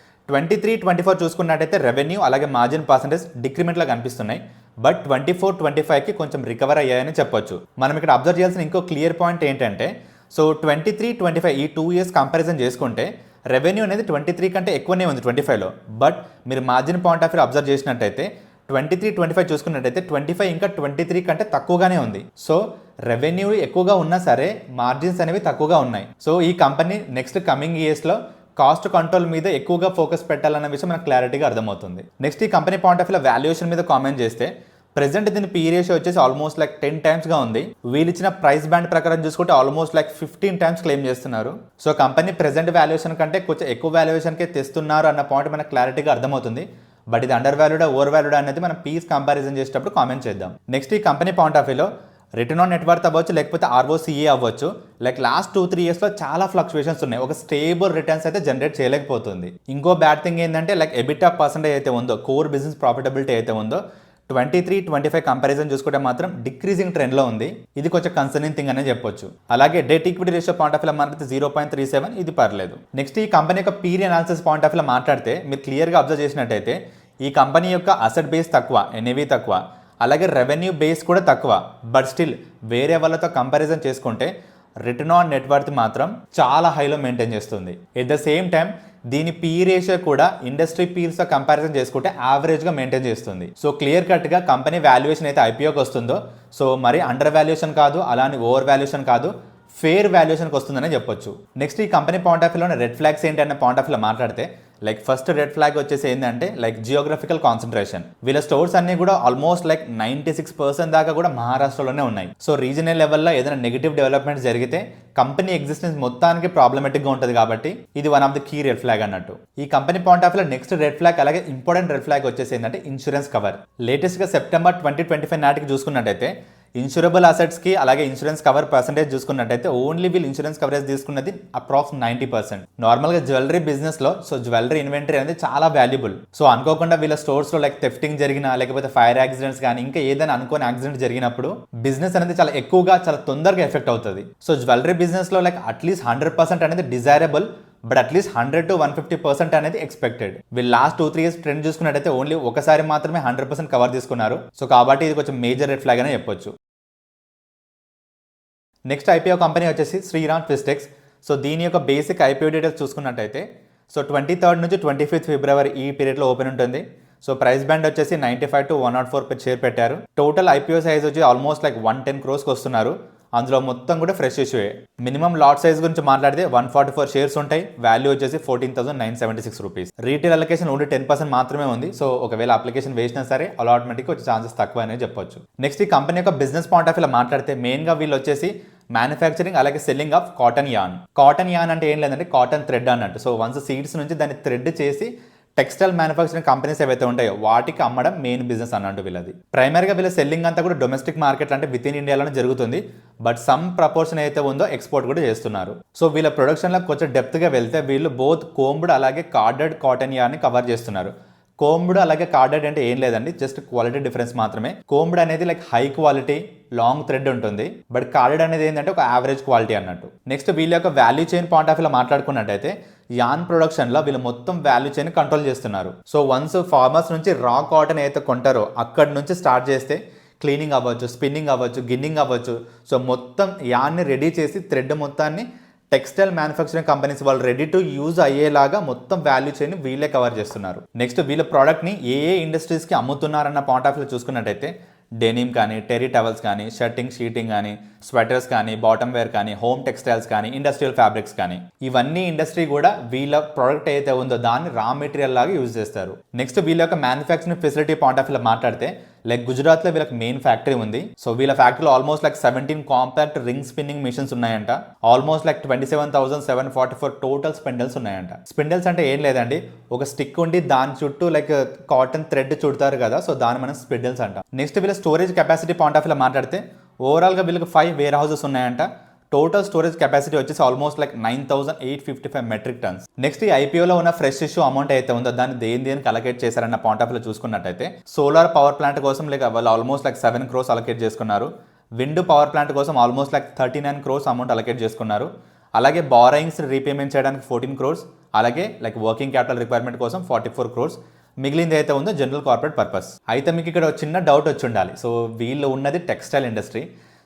23-24 చూసుకున్నట్టయితే రెవెన్యూ అలాగే మార్జిన్ పర్సెంటేజ్ డిక్రిమెంట్లా కనిపిస్తున్నాయి. బట్ 24-25కి కొంచెం రికవర్ అయ్యాయని చెప్పొచ్చు. మనం ఇక్కడ అబ్జర్వ్ చేయాల్సిన ఇంకో క్లియర్ పాయింట్ ఏంటంటే సో 23-25 ఈ 2 years కంపారిజన్ చేసుకుంటే రెవెన్యూ అనేది 23 కంటే ఎక్కువనే ఉంది 25లో. బట్ మీరు margin point of view observe చేసినట్టయితే 23-25 చూసుకున్నట్టయితే 25 ఇంకా 23 కంటే తక్కువగానే ఉంది. సో రెవెన్యూ ఎక్కువగా ఉన్నా సరే మార్జిన్స్ అనేవి తక్కువగా ఉన్నాయి. సో ఈ కంపెనీ నెక్స్ట్ కమింగ్ ఇయర్స్లో కాస్ట్ కంట్రోల్ మీద ఎక్కువగా ఫోకస్ పెట్టాలన్న విషయం మనకు క్లారిటీగా అర్థమవుతుంది. నెక్స్ట్ ఈ కంపెనీ పాయింట్ ఆఫ్ వ్యూలో వాల్యుయేషన్ మీద కామెంట్ చేస్తే ప్రెజెంట్ దీని పీ రేషియో వచ్చేసి ఆల్మోస్ట్ లైక్ 10 times ఉంది. వీళ్ళు ఇచ్చిన ప్రైస్ బ్యాండ్ ప్రకారం చూసుకుంటే ఆల్మోస్ట్ లైక్ 15 times క్లెయిమ్ చేస్తున్నారు. సో కంపెనీ ప్రెజెంట్ వాల్యుయేషన్ కంటే కొంచెం ఎక్కువ వాల్యుయేషన్కే తెస్తున్నారు అన్న పాయింట్ మనకు క్లారిటీగా అర్థమవుతుంది. బట్ ఇది అండర్ వాల్యూడా ఓవర్ వాల్యూడా అనేది మనం పీస్ కంపారిజన్ చేసేటప్పుడు కామెంట్ చేద్దాం. నెక్స్ట్ ఈ కంపెనీ పాయింట్ ఆఫ్ వ్యూలో రిటర్న్ ఆన్ నెట్వర్త్ అవ్వచ్చు లేకపోతే ROCE అవ్వచ్చు లైక్ లాస్ట్ 2-3 yearsలో చాలా ఫ్లక్చువేషన్స్ ఉన్నాయి. ఒక స్టేబుల్ రిటర్న్స్ అయితే జనరేట్ చేయలేకపోతుంది. ఇంకో బ్యాడ్ థింగ్ ఏంటంటే లైక్ ఎబిటా పర్సెంటేజ్ అయితే ఉందో కోర్ బిజినెస్ ప్రాఫిటబిలిటీ అయితే ఉందో 23-25 కంపారిజన్ చూసుకుంటే మాత్రం డిక్రీజింగ్ ట్రెండ్లో ఉంది. ఇది కొంచెం కన్సర్నింగ్ థింగ్ అనే చెప్పొచ్చు. అలాగే debt equity ratio point of వ్యూలో మాట్లాడితే 0.37 ఇది పర్లేదు. నెక్స్ట్ ఈ కంపెనీ యొక్క పీరియడ్ అనాలిసిస్ పాయింట్ ఆఫ్ వ్యూలో మాట్లాడితే మీరు క్లియర్గా అబ్జర్వ్ చేసినట్టయితే ఈ కంపెనీ యొక్క అసెట్ బేస్ తక్కువ, NAV తక్కువ, అలాగే రెవెన్యూ బేస్ కూడా తక్కువ. బట్ స్టిల్ వేరే వాళ్ళతో కంపారిజన్ చేసుకుంటే రిటర్న్ ఆన్ నెట్వర్త్ మాత్రం చాలా హైలో మెయింటైన్ చేస్తుంది. ఎట్ ద సేమ్ టైం దీని పీ రేషియో కూడా ఇండస్ట్రీ పీర్స్తో కంపారిజన్ చేసుకుంటే యావరేజ్గా మెయింటైన్ చేస్తుంది. సో క్లియర్ కట్గా కంపెనీ వాల్యుయేషన్ అయితే ఐపీఓకి వస్తుందో సో మరి అండర్ వాల్యుయేషన్ కాదు, అలానే ఓవర్ వాల్యుయేషన్ కాదు, ఫేర్ వాల్యుయేషన్కి వస్తుందనే చెప్పొచ్చు. నెక్స్ట్ ఈ కంపెనీ పాయింట్ ఆఫ్ వ్యూలో రెడ్ ఫ్లాగ్స్ ఏంటి అన్న పాయింట్ ఆఫ్ వ్యూలో మాట్లాడితే లైక్ ఫస్ట్ రెడ్ ఫ్లాగ్ వచ్చేసి ఏంటంటే లైక్ జియోగ్రఫికల్ కాన్సన్ట్రేషన్. వీళ్ళ స్టోర్స్ అన్ని కూడా ఆల్మోస్ట్ లైక్ 96% దాకా కూడా మహారాష్ట్రలోనే ఉన్నాయి. సో రీజనల్ లెవెల్లో ఏదైనా నెగిటివ్ డెవలప్మెంట్ జరిగితే కంపెనీ ఎగ్జిస్టెన్స్ మొత్తానికి ప్రాబ్లమెటిక్గా ఉంటుంది కాబట్టి ఇది one of the key red flag అన్నట్టు. ఈ కంపెనీ పాయింట్ ఆఫ్ వ్యూలో నెక్స్ట్ రెడ్ ఫ్లాగ్ అలాగే ఇంపార్టెంట్ రెడ్ ఫ్లాగ్ వచ్చేసి ఏంటంటే ఇన్సూరెన్స్ కవర్. లేటెస్ట్గా సెప్టెంబర్ 2025 నాటికి చూసుకున్నట్టయితే ఇన్సూరబుల్ అసెట్స్కి అలాగే ఇన్సూరెన్స్ కవర్ పర్సెంటేజ్ చూసుకున్నట్టయితే ఓన్లీ వీళ్ళు ఇన్సూరెన్స్ కవరేజ్ తీసుకున్నది అప్రాక్స్ 90%. నార్మల్గా జ్యువెలరీ బిజినెస్లో సో జ్యువెలరీ ఇన్వెంటరీ అనేది చాలా వాల్యుబుల్. సో అనుకోకుండా వీళ్ళ స్టోర్స్లో లైక్ థెఫ్టింగ్ జరిగినా లేకపోతే ఫైర్ యాక్సిడెంట్స్ కానీ ఇంకా ఏదైనా అనుకోని యాక్సిడెంట్ జరిగినప్పుడు బిజినెస్ అనేది చాలా ఎక్కువగా చాలా తొందరగా ఎఫెక్ట్ అవుతుంది. సో జ్యువెలరీ బిజినెస్లో లైక్ అట్లీస్ట్ 100% అనేది డిజైరబుల్, బట్ అట్లీస్ట్ 100 to 150% అనేది ఎక్స్పెక్టెడ్. వీళ్ళు లాస్ట్ 2-3 years ట్రెండ్ చూసుకున్నట్టయితే ఓన్లీ ఒకసారి మాత్రమే 100% కవర్ తీసుకున్నారు. సో కాబట్టి ఇది కొంచెం మేజర్ రెడ్ ఫ్లాగ్ అనే చెప్పొచ్చు. నెక్స్ట్ ఐపీఓ కంపెనీ వచ్చేసి శ్రీరామ్ ట్విస్టెక్స్. సో దీని యొక్క బేసిక్ ఐపీఓ డీటెయిల్స్ చూసుకున్నట్టయితే సో 23rd నుంచి 25th February ఈ పీరియడ్లో ఓపెన్ ఉంటుంది. సో ప్రైస్ బ్యాండ్ వచ్చేసి 95 to 104 per షేర్ పెట్టారు. టోటల్ ఐపీఓ సైజ్ వచ్చి ఆల్మోస్ట్ లైక్ 110 crores వస్తున్నారు. అందులో మొత్తం కూడా ఫ్రెష్ ఇష్యూయే. మినిమం లాట్ సైజ్ గురించి మాట్లాడితే 144 షేర్స్ ఉంటాయి. వాల్యూ వచ్చేసి 14,976 రూపీస్. రీటైల్ అలొకేషన్ ఓన్లీ 10% మాత్రమే ఉంది. సో ఒకవేళ అప్లికేషన్ వేసినా సరే అలాట్మెంట్కి వచ్చే ఛాన్సెస్ తక్కువ అనేది చెప్పొచ్చు. నెక్స్ట్ ఈ కంపెనీ యొక్క బిజినెస్ పాయింట్ ఆఫ్ వ్యూలో మాట్లాడితే మెయిన్గా వీళ్ళు వచ్చేసి మ్యానుఫ్యాక్చరింగ్ అలాగే selling of cotton an. Cotton an అంటే ఏం లేదంటే కాటన్ థ్రెడ్ అన్నట్టు. సో వన్స్ సీడ్స్ నుంచి దాన్ని థ్రెడ్ చేసి టెక్స్టైల్ మ్యానుఫ్యాక్చరింగ్ కంపెనీస్ ఏవైతే ఉంటాయో వాటికి అమ్మడం మెయిన్ బిజినెస్ అన్నట్టు వీళ్ళది. ప్రైమరీగా వీళ్ళ సెల్లింగ్ అంతా కూడా డొమెస్టిక్ మార్కెట్ అంటే విత్ ఇన్ ఇండియాలోనే జరుగుతుంది. బట్ సమ్ ప్రపోర్షన్ అయితే ఉందో ఎక్స్పోర్ట్ కూడా చేస్తున్నారు. సో వీళ్ళ ప్రొడక్షన్లో కొంచెం డెప్త్గా వెళ్తే వీళ్ళు బోత్ కోంబ్డ్ అలాగే కార్డెడ్ కాటన్ యాన్ని కవర్ చేస్తున్నారు. కోంబ్డ్ అలాగే కార్డెడ్ అంటే ఏం లేదండి, జస్ట్ క్వాలిటీ డిఫరెన్స్ మాత్రమే. కోంబ్డ్ అనేది like high quality long thread ఉంటుంది, బట్ కార్డెడ్ అనేది ఏంటంటే ఒక యావరేజ్ క్వాలిటీ అన్నట్టు. నెక్స్ట్ వీళ్ళ యొక్క వాల్యూ చైన్ పాయింట్ ఆఫ్ వ్యూలో మాట్లాడుకున్నట్టయితే యాన్ ప్రొడక్షన్లో వీళ్ళు మొత్తం వాల్యూ చైన్ కంట్రోల్ చేస్తున్నారు. సో వన్స్ ఫార్మర్స్ నుంచి రా కాటన్ అయితే కొంటారో అక్కడి నుంచి స్టార్ట్ చేస్తే క్లీనింగ్ అవ్వచ్చు, స్పిన్నింగ్ అవ్వచ్చు, గిన్నింగ్ అవ్వచ్చు. సో మొత్తం యాన్ని రెడీ చేసి థ్రెడ్ మొత్తాన్ని టెక్స్టైల్ మ్యానుఫ్యాక్చరింగ్ కంపెనీస్ వాళ్ళు రెడీ టు యూజ్ అయ్యేలాగా మొత్తం వాల్యూ చైన్ వీళ్ళే కవర్ చేస్తున్నారు. నెక్స్ట్ వీళ్ళ ప్రోడక్ట్ని ఏ ఇండస్ట్రీస్కి అమ్ముతున్నారన్న పాయింట్ ఆఫ్ వ్యూ చూసుకున్నట్టయితే డెనిమ్ కానీ, టెరీ టవల్స్ కానీ, షర్టింగ్, షీటింగ్ కానీ, స్వెటర్స్ కానీ, బాటమ్ వేర్ కానీ, హోమ్ టెక్స్టైల్స్ కానీ, ఇండస్ట్రియల్ ఫ్యాబ్రిక్స్ కానీ ఇవన్నీ ఇండస్ట్రీ కూడా వీళ్ళ ప్రోడక్ట్ ఏదైతే ఉందో దాన్ని రా మెటీరియల్ లాగా యూజ్ చేస్తారు. నెక్స్ట్ వీళ్ళ యొక్క మ్యానుఫ్యాక్చరింగ్ ఫెసిలిటీ పాయింట్ ఆఫ్ వ్యూలో మాట్లాడితే లైక్ గుజరాత్లో వీళ్ళకి మెయిన్ ఫ్యాక్టరీ ఉంది. సో వీళ్ళ ఫ్యాక్టరీలో almost like 17 compact ring spinning machines ఉన్నాయంట. ఆల్మోస్ట్ లైక్ 27,744 టోటల్ స్పిండిల్స్ ఉన్నాయంట. స్పిండిల్స్ అంటే ఏం లేదండి, ఒక స్టిక్ ఉండి దాని చుట్టూ లైక్ కాటన్ థ్రెడ్ చుడతారు కదా, సో దాన్ని మనం స్పిండిల్స్ అంట. నెక్స్ట్ వీళ్ళ స్టోరేజ్ కెపాసిటీ పాయింట్ ఆఫ్ వ్యూలో మాట్లాడితే ఓవరాల్గా వీళ్ళకి 5 వేర్ హౌసెస్ ఉన్నాయంట. టోటల్ స్టోరేజ్ కెపాసిటీ వచ్చేసి almost like 9,855 metric tons. Next ఈ ఐపీఓలో ఉన్న ఫ్రెష్ ఇష్యూ అమౌంట్ అయితే ఉందో దాన్ని దేనికి అలొకేట్ చేశారన్న పాయింట్ ఆఫ్ వ్యూలో చూసుకున్నట్టయితే సోలార్ పవర్ ప్లాంట్ కోసం లైక్ వాళ్ళు ఆల్మోస్ట్ లైక్ 7 crores అలొకేట్ చేసుకున్నారు. విండ్ పవర్ ప్లాంట్ కోసం almost like 39 crores amount allocate చేసుకున్నారు. అలాగే బారోయింగ్స్ రీపేమెంట్ చేయడానికి 14 crores, అలాగే లైక్ వర్కింగ్ క్యాపిటల్ రిక్వైర్మెంట్ కోసం 44 crores. మిగిలింది అయితే ఉందో జనరల్ కార్పొరేట్ పర్పస్. అయితే మీకు ఇక్కడ చిన్న డౌట్ వచ్చి ఉండాలి. సో వీళ్ళు ఉన్నది టెక్స్టైల్ ఇండస్ట్రీ,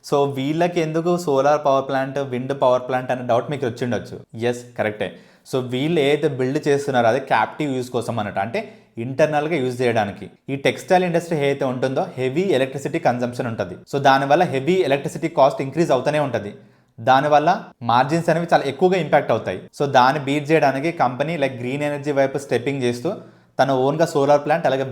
సో వీళ్ళకి ఎందుకు solar power plant, wind power plant అనే డౌట్ మీకు వచ్చి ఉండొచ్చు. ఎస్, కరెక్టే. సో వీళ్ళు ఏదైతే బిల్డ్ చేస్తున్నారో అదే క్యాప్టివ్ యూజ్ కోసం అన్నట్టు, అంటే ఇంటర్నల్గా యూజ్ చేయడానికి. ఈ టెక్స్టైల్ ఇండస్ట్రీ ఏదైతే ఉంటుందో హెవీ ఎలక్ట్రిసిటీ కన్జంప్షన్ ఉంటుంది. సో దానివల్ల హెవీ ఎలక్ట్రిసిటీ కాస్ట్ ఇంక్రీజ్ అవుతూనే ఉంటుంది. దానివల్ల మార్జిన్స్ అనేవి చాలా ఎక్కువగా ఇంపాక్ట్ అవుతాయి. సో దాన్ని బీట్ చేయడానికి కంపెనీ లైక్ గ్రీన్ ఎనర్జీ వైపు స్టెప్పింగ్ చేస్తూ తన ఓన్గా సోలార్ ప్లాంట్ అలాగే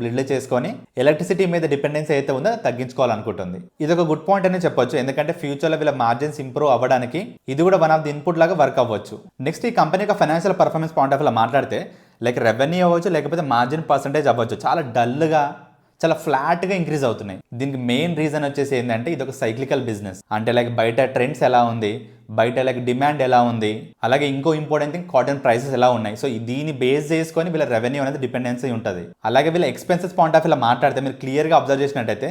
బిల్డ్ చేసుకొని ఎలక్ట్రిసిటీ మీద డిపెండెన్సీ అయితే ఉందో తగ్గించుకోవాలనుకుంటుంది. ఇది ఒక గుడ్ పాయింట్ అని చెప్పొచ్చు, ఎందుకంటే ఫ్యూచర్లో వీళ్ళ మార్జిన్స్ ఇంప్రూవ్ అవ్వడానికి ఇది కూడా వన్ ఆఫ్ ది ఇన్పుట్ లాగా వర్క్ అవ్వచ్చు. నెక్స్ట్ ఈ కంపెనీ యొక్క ఫైనాన్షియల్ పర్ఫార్మెన్స్ పాయింట్ ఆఫ్ వ్యూలో మాట్లాడితే లైక్ రెవెన్యూ అవ్వచ్చు లేకపోతే మార్జిన్ పర్సంటేజ్ అవ్వచ్చు చాలా డల్గా చాలా ఫ్లాట్గా ఇంక్రీజ్ అవుతున్నాయి. దీనికి మెయిన్ రీజన్ వచ్చేసి ఏంటంటే ఇది ఒక సైక్లికల్ బిజినెస్. అంటే లైక్ బయట ట్రెండ్స్ ఎలా ఉంది, బయట లైక్ డిమాండ్ ఎలా ఉంది, అలాగే ఇంకో ఇంపార్టెంట్ థింగ్ కాటన్ ప్రైసెస్ ఎలా ఉన్నాయి. సో దీన్ని బేస్ చేసుకొని వీళ్ళ రెవెన్యూ అనేది డిపెండెన్సీ ఉంటుంది. అలాగే వీళ్ళ ఎక్స్పెన్సెస్ పాయింట్ ఆఫ్ వ్యూలో మాట్లాడితే మీరు క్లియర్గా అబ్జర్వ్ చేసినట్టయితే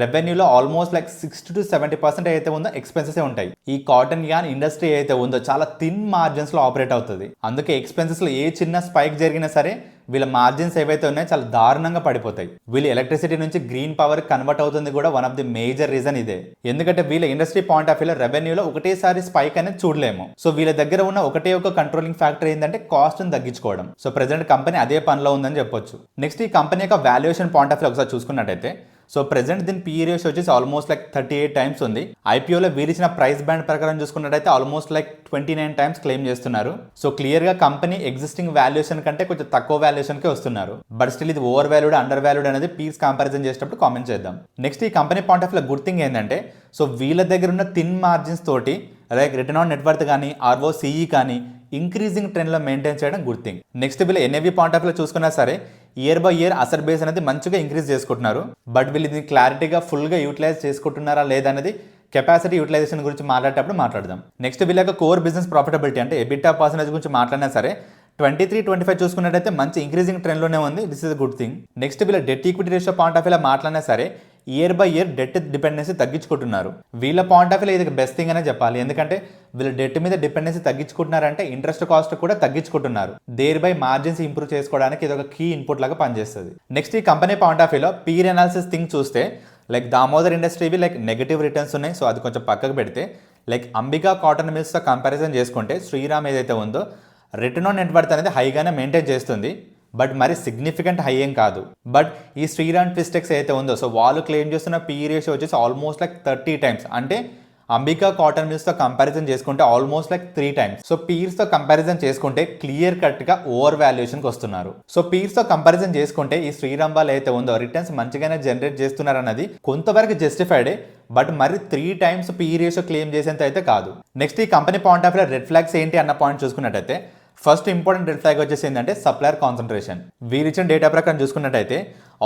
రెవెన్యూలో ఆల్మోస్ట్ లైక్ 60 to 70% అయితే ఉందో ఎక్స్పెన్సెస్ ఉంటాయి. ఈ కాటన్ యాన్ ఇండస్ట్రీ అయితే ఉందో చాలా థిన్ మార్జిన్స్లో ఆపరేట్ అవుతుంది. అందుకే ఎక్స్పెన్సెస్లో ఏ చిన్న స్పైక్ జరిగినా సరే వీళ్ళ మార్జిన్స్ ఏవైతే ఉన్నాయో చాలా దారుణంగా పడిపోతాయి. వీళ్ళు ఎలక్ట్రిసిటీ నుంచి గ్రీన్ పవర్ కన్వర్ట్ అవుతుంది కూడా one of the major reason ఇదే. ఎందుకంటే వీళ్ళ ఇండస్ట్రీ పాయింట్ ఆఫ్ వ్యూలో రెవెన్యూలో ఒకటేసారి స్పైక్ అనేది చూడలేము. సో వీళ్ళ దగ్గర ఉన్న ఒకటే ఒక కంట్రోలింగ్ ఫ్యాక్టర్ ఏంటంటే కాస్ట్ ని తగ్గించుకోవడం. సో ప్రెసెంట్ కంపెనీ అదే పనిలో ఉందని చెప్పొచ్చు. నెక్స్ట్ ఈ కంపెనీ యొక్క వాల్యుయేషన్ పాయింట్ ఆఫ్ వ్యూ ఒకసారి చూసుకున్నట్టయితే సో ప్రెసెంట్ దీని పీ రేషియో వచ్చేసి ఆల్మోస్ట్ లైక్ 38 టైమ్స్ ఉంది. ఐపీఓలో వీరిచ్చిన ప్రైస్ బ్యాండ్ ప్రకారం చూసుకున్నట్టయితే ఆల్మోస్ట్ లైక్ 29 టైమ్స్ క్లెయిమ్ చేస్తున్నారు. సో క్లియర్ గా కంపెనీ ఎగ్జిస్టింగ్ వాల్యుయేషన్ కంటే కొంచెం తక్కువ వాల్యుయేషన్ కి వస్తున్నారు. బట్ స్టిల్ ఇది ఓవర్ వాల్యూడ్ అండర్ వాల్యూడ్ అనేది పీస్ కంపారిజన్ చేసేటప్పుడు కామెంట్ చేద్దాం. నెక్స్ట్ ఈ company point of view good thing ఏంటంటే సో వీళ్ళ దగ్గర ఉన్న థిన్ మార్జిన్స్ తోటి లైక్ రిటర్న్ ఆన్ నెట్వర్త్ కానీ ఆర్ఓసిఈ కానీ ఇంక్రీజింగ్ ట్రెండ్లో మెయింటైన్ చేయడం గుడ్ థింగ్. నెక్స్ట్ వీళ్ళు ఎన్ఏవి పాయింట్ ఆఫ్ వ్యూ చూసుకున్నా సరే year by year asset base అనేది మంచిగా ఇంక్రీజ్ చేసుకుంటున్నారు. బట్ వీళ్ళు ఇది క్లారిటీగా ఫుల్గా యూటిలైజ్ చేసుకుంటున్నారా లేదనేది కెపాసిటీ యూటిలైజేషన్ గురించి మాట్లాడేటప్పుడు మాట్లాడదాం. నెక్స్ట్ వీళ్ళ యొక్క కోర్ బిజినెస్ ప్రాఫిటబిలిటీ అంటే ఎబిటా పర్సెంటేజ్ గురించి మాట్లాడినా సరే 23-25 చూసుకున్నట్టయితే మంచి ఇంక్రీజింగ్ ట్రెండ్లోనే ఉంది. This is good thing. Next వీళ్ళ debt equity ratio point of వ్యూలో మాట్లాడినా సరే year by year debt dependency తగ్గించుకుంటున్నారు. వీళ్ళ పాయింట్ ఆఫ్ వ్యూలో ఇది బెస్ట్ థింగ్ అనే చెప్పాలి. ఎందుకంటే వీళ్ళు డెట్ మీద డిపెండెన్సీ తగ్గించుకుంటున్నారంటే ఇంట్రెస్ట్ కాస్ట్ కూడా తగ్గించుకుంటున్నారు. దేర్ బై మార్జిన్స్ ఇంప్రూవ్ చేసుకోవడానికి ఇది ఒక కీ ఇన్పుట్ లాగా పనిచేస్తుంది. నెక్స్ట్ ఈ కంపెనీ పాయింట్ ఆఫ్ వ్యూలో పీర్ అనాలిసిస్ థింగ్ చూస్తే లైక్ దామోదర్ ఇండస్ట్రీవి లైక్ నెగటివ్ రిటర్న్స్ ఉన్నాయి. సో అది కొంచెం పక్కకు పెడితే లైక్ అంబికా కాటన్ మిల్స్తో కంపారిజన్ చేసుకుంటే శ్రీరామ్ ఏదైతే ఉందో రిటర్న్ ఆన్ నెట్వర్త్ అనేది హైగానే మెయింటైన్ చేస్తుంది. బట్ మరి సిగ్నిఫికెంట్ హై ఏం కాదు. బట్ ఈ శ్రీరామ్ ట్విస్టెక్స్ ఏదైతే ఉందో సో వాళ్ళు క్లెయిమ్ చేస్తున్న పీ రేషియో వచ్చేసి ఆల్మోస్ట్ లైక్ 30 టైమ్స్. అంటే అంబికా కాటన్ మిల్స్తో కంపారిజన్ చేసుకుంటే ఆల్మోస్ట్ లైక్ 3 టైమ్స్. సో పీర్స్తో కంపారిజన్ చేసుకుంటే క్లియర్ కట్గా ఓవర్ వాల్యుయేషన్కి వస్తున్నారు. సో పీర్స్తో కంపారిజన్ చేసుకుంటే ఈ శ్రీరామ్ వాళ్ళు అయితే ఉందో రిటర్న్స్ మంచిగానే జనరేట్ చేస్తున్నారు అన్నది కొంతవరకు జస్టిఫైడే. బట్ మరి 3 టైమ్స్ పీ రేషియో క్లెయిమ్ చేసేంత అయితే కాదు. నెక్స్ట్ ఈ company point of view red flags ఏంటి అన్న పాయింట్ చూసుకున్నట్టయితే ఫస్ట్ ఇంపార్టెంట్ రెడ్ ఫ్లాగ్ వచ్చేసి ఏంటంటే సప్లయర్ కాన్సన్ట్రేషన్. వీరిచ్చిన డేటా ప్రకారం చూసుకున్నట్టయితే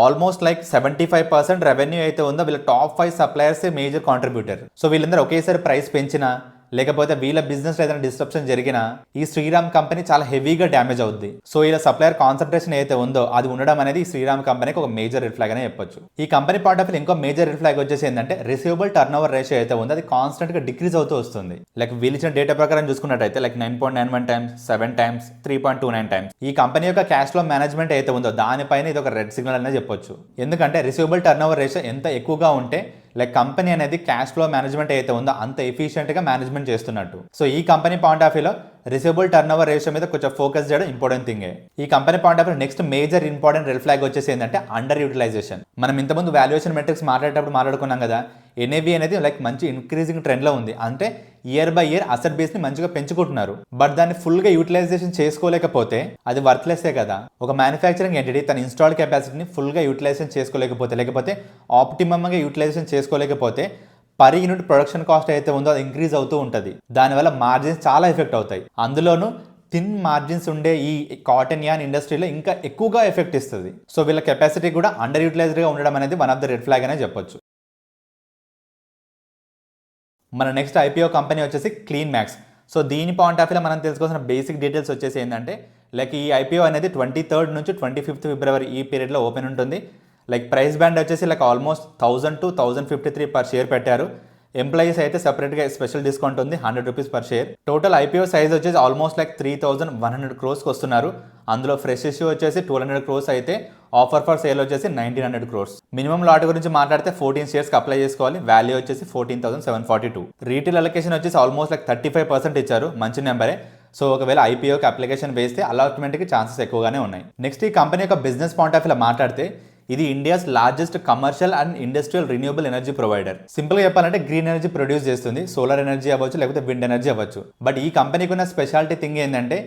ఆల్మోస్ట్ లైక్ 75% రెవెన్యూ అయితే ఉందో వీళ్ళ top 5 suppliers major contributor. So వీళ్ళందరూ ఒకేసారి ప్రైస్ పెంచినా లేకపోతే వీళ్ళ బిజినెస్ ఏదైనా డిస్ట్రప్షన్ జరిగినా ఈ శ్రీరామ్ కంపెనీ చాలా హెవీగా డ్యామేజ్ అవుద్ది. సో ఇలా సప్లయర్ కాన్సన్ట్రేషన్ అయితే ఉందో అది ఉండడం అనేది ఈ శ్రీరామ్ కంపెనీకి ఒక మేజర్ రెడ్ ఫ్లాగ్ అనే చెప్పొచ్చు. ఈ కంపెనీ పాయింట్ ఆఫ్ వ్యూ ఇంకో మేజర్ రెడ్ ఫ్లాగ్ వచ్చేసి ఏంటంటే రిసీవబుల్ టర్న్ ఓవర్ రేషియో అయితే ఉందో అది కాన్స్టెంట్ గా డిక్రీజ్ అవుతూ వస్తుంది. లైక్ వీళ్ళిచ్చిన డేటా ప్రకారం చూసుకున్నట్టయితే లైక్ 9.91 టైమ్స్, 7 టైమ్స్, 3.29 టైమ్స్. ఈ కంపెనీ యొక్క క్యాష్ ఫ్లో మేనేజ్మెంట్ అయితే ఉందో దానిపైన ఇది ఒక రెడ్ సిగ్నల్ అనేది చెప్పొచ్చు. ఎందుకంటే రిసీవబుల్ టర్న్ ఓవర్ రేషియో ఎంత ఎక్కువగా ఉంటే లైక్ కంపెనీ అనేది క్యాష్ ఫ్లో మేనేజ్మెంట్ అయితే ఉందో అంత ఎఫిషియెంట్గా మేనేజ్మెంట్ చేస్తున్నట్టు. సో ఈ కంపెనీ పాయింట్ ఆఫ్ వ్యూలో రిసీవబుల్ టర్న్ ఓవర్ రేషియో మీద కొంచెం ఫోకస్ చేయడం ఇంపార్టెంట్ థింగే. ఈ company point of view next major important red flag వచ్చేసి ఏంటంటే అండర్ యూటిలైజేషన్. మనం ఇంతకుముందు వాల్యుయేషన్ మెట్రిక్స్ మాట్లాడేటప్పుడు మాట్లాడుకున్నాం కదా, ఎన్ఏవి అనేది లైక్ మంచి ఇంక్రీజింగ్ ట్రెండ్లో ఉంది. అంటే ఇయర్ బై ఇయర్ అసెట్ బేస్ని మంచిగా పెంచుకుంటున్నారు. బట్ దాన్ని ఫుల్గా యూటిలైజేషన్ చేసుకోలేకపోతే అది వర్త్లెస్సే కదా. ఒక మ్యానుఫ్యాక్చరింగ్ ఎంటిటీ తన ఇన్స్టాల్డ్ కెపాసిటీని ఫుల్గా యూటిలైజేషన్ చేసుకోలేకపోతే లేకపోతే ఆప్టిమమ్గా యూటిలైజేషన్ చేసుకోలేకపోతే పర్ యూనిట్ ప్రొడక్షన్ కాస్ట్ అయితే ఉందో అది ఇంక్రీజ్ అవుతూ ఉంటుంది. దానివల్ల మార్జిన్స్ చాలా ఎఫెక్ట్ అవుతాయి. అందులోనూ థిన్ మార్జిన్స్ ఉండే ఈ కాటన్ యాన్ ఇండస్ట్రీలో ఇంకా ఎక్కువగా ఎఫెక్ట్ ఇస్తుంది. సో వీళ్ళ కెపాసిటీ కూడా అండర్ యూటిలైజ్డ్గా ఉండడం అనేది one of the red flag అనే చెప్పొచ్చు. మన నెక్స్ట్ ఐపీఓ కంపెనీ వచ్చేసి క్లీన్ మ్యాక్స్. సో దీని పాయింట్ ఆఫ్ వ్యూలో మనం తెలుసుకోవాల్సిన బేసిక్ డీటెయిల్స్ వచ్చేసి ఏంటంటే లైక్ ఈ ఐపీఓ అనేది 23rd నుంచి 25th ఫిబ్రవరి ఈ పీరియడ్లో ఓపెన్ ఉంటుంది. లైక్ ప్రైస్ బ్యాండ్ వచ్చేసి like almost 1000 to 1053 per share పెట్టారు. ఎంప్లాయీస్ అయితే సెపరేట్గా స్పెషల్ డిస్కౌంట్ ఉంది, 100 rupees per share. Total IPO size వచ్చేసి ఆల్మోస్ట్ లైక్ 3100 crores వస్తున్నారు. అందులో ఫ్రెష్ ఇష్యూ వచ్చేసి 200 crores అయితే ఆఫర్ ఫర్ సేల్ వచ్చేసి 1900 crores. మినిమం లాట్ గురించి మాట్లాడితే 14 షేర్స్కి అప్లై చేసుకోవాలి. వాల్యూ వచ్చేసి 14,742. రీటైల్ అలొకేషన్ వచ్చేసి ఆల్మోస్ట్ లైక్ 35% ఇచ్చారు, మంచి నెంబరే. సో ఒకవేళ ఐపీఓకి అప్లికేషన్ వేస్తే అలాట్మెంట్కి ఛాన్సెస్ ఎక్కువగానే ఉన్నాయి. నెక్స్ట్ ఈ కంపెనీ యొక్క బిజినెస్ పాయింట్ ఆఫ్ వ్యూలో మాట్లాడితే ఇది India's largest commercial and industrial renewable energy provider. సింపుల్గా చెప్పాలంటే గ్రీన్ ఎనర్జీ ప్రొడ్యూస్ చేస్తుంది, సోలార్ ఎనర్జీ అవ్వచ్చు లేకపోతే విండ్ ఎనర్జీ అవ్వచ్చు. బట్ ఈ కంపెనీకి ఉన్న స్పెషాలిటీ థింగ్ ఏంటంటే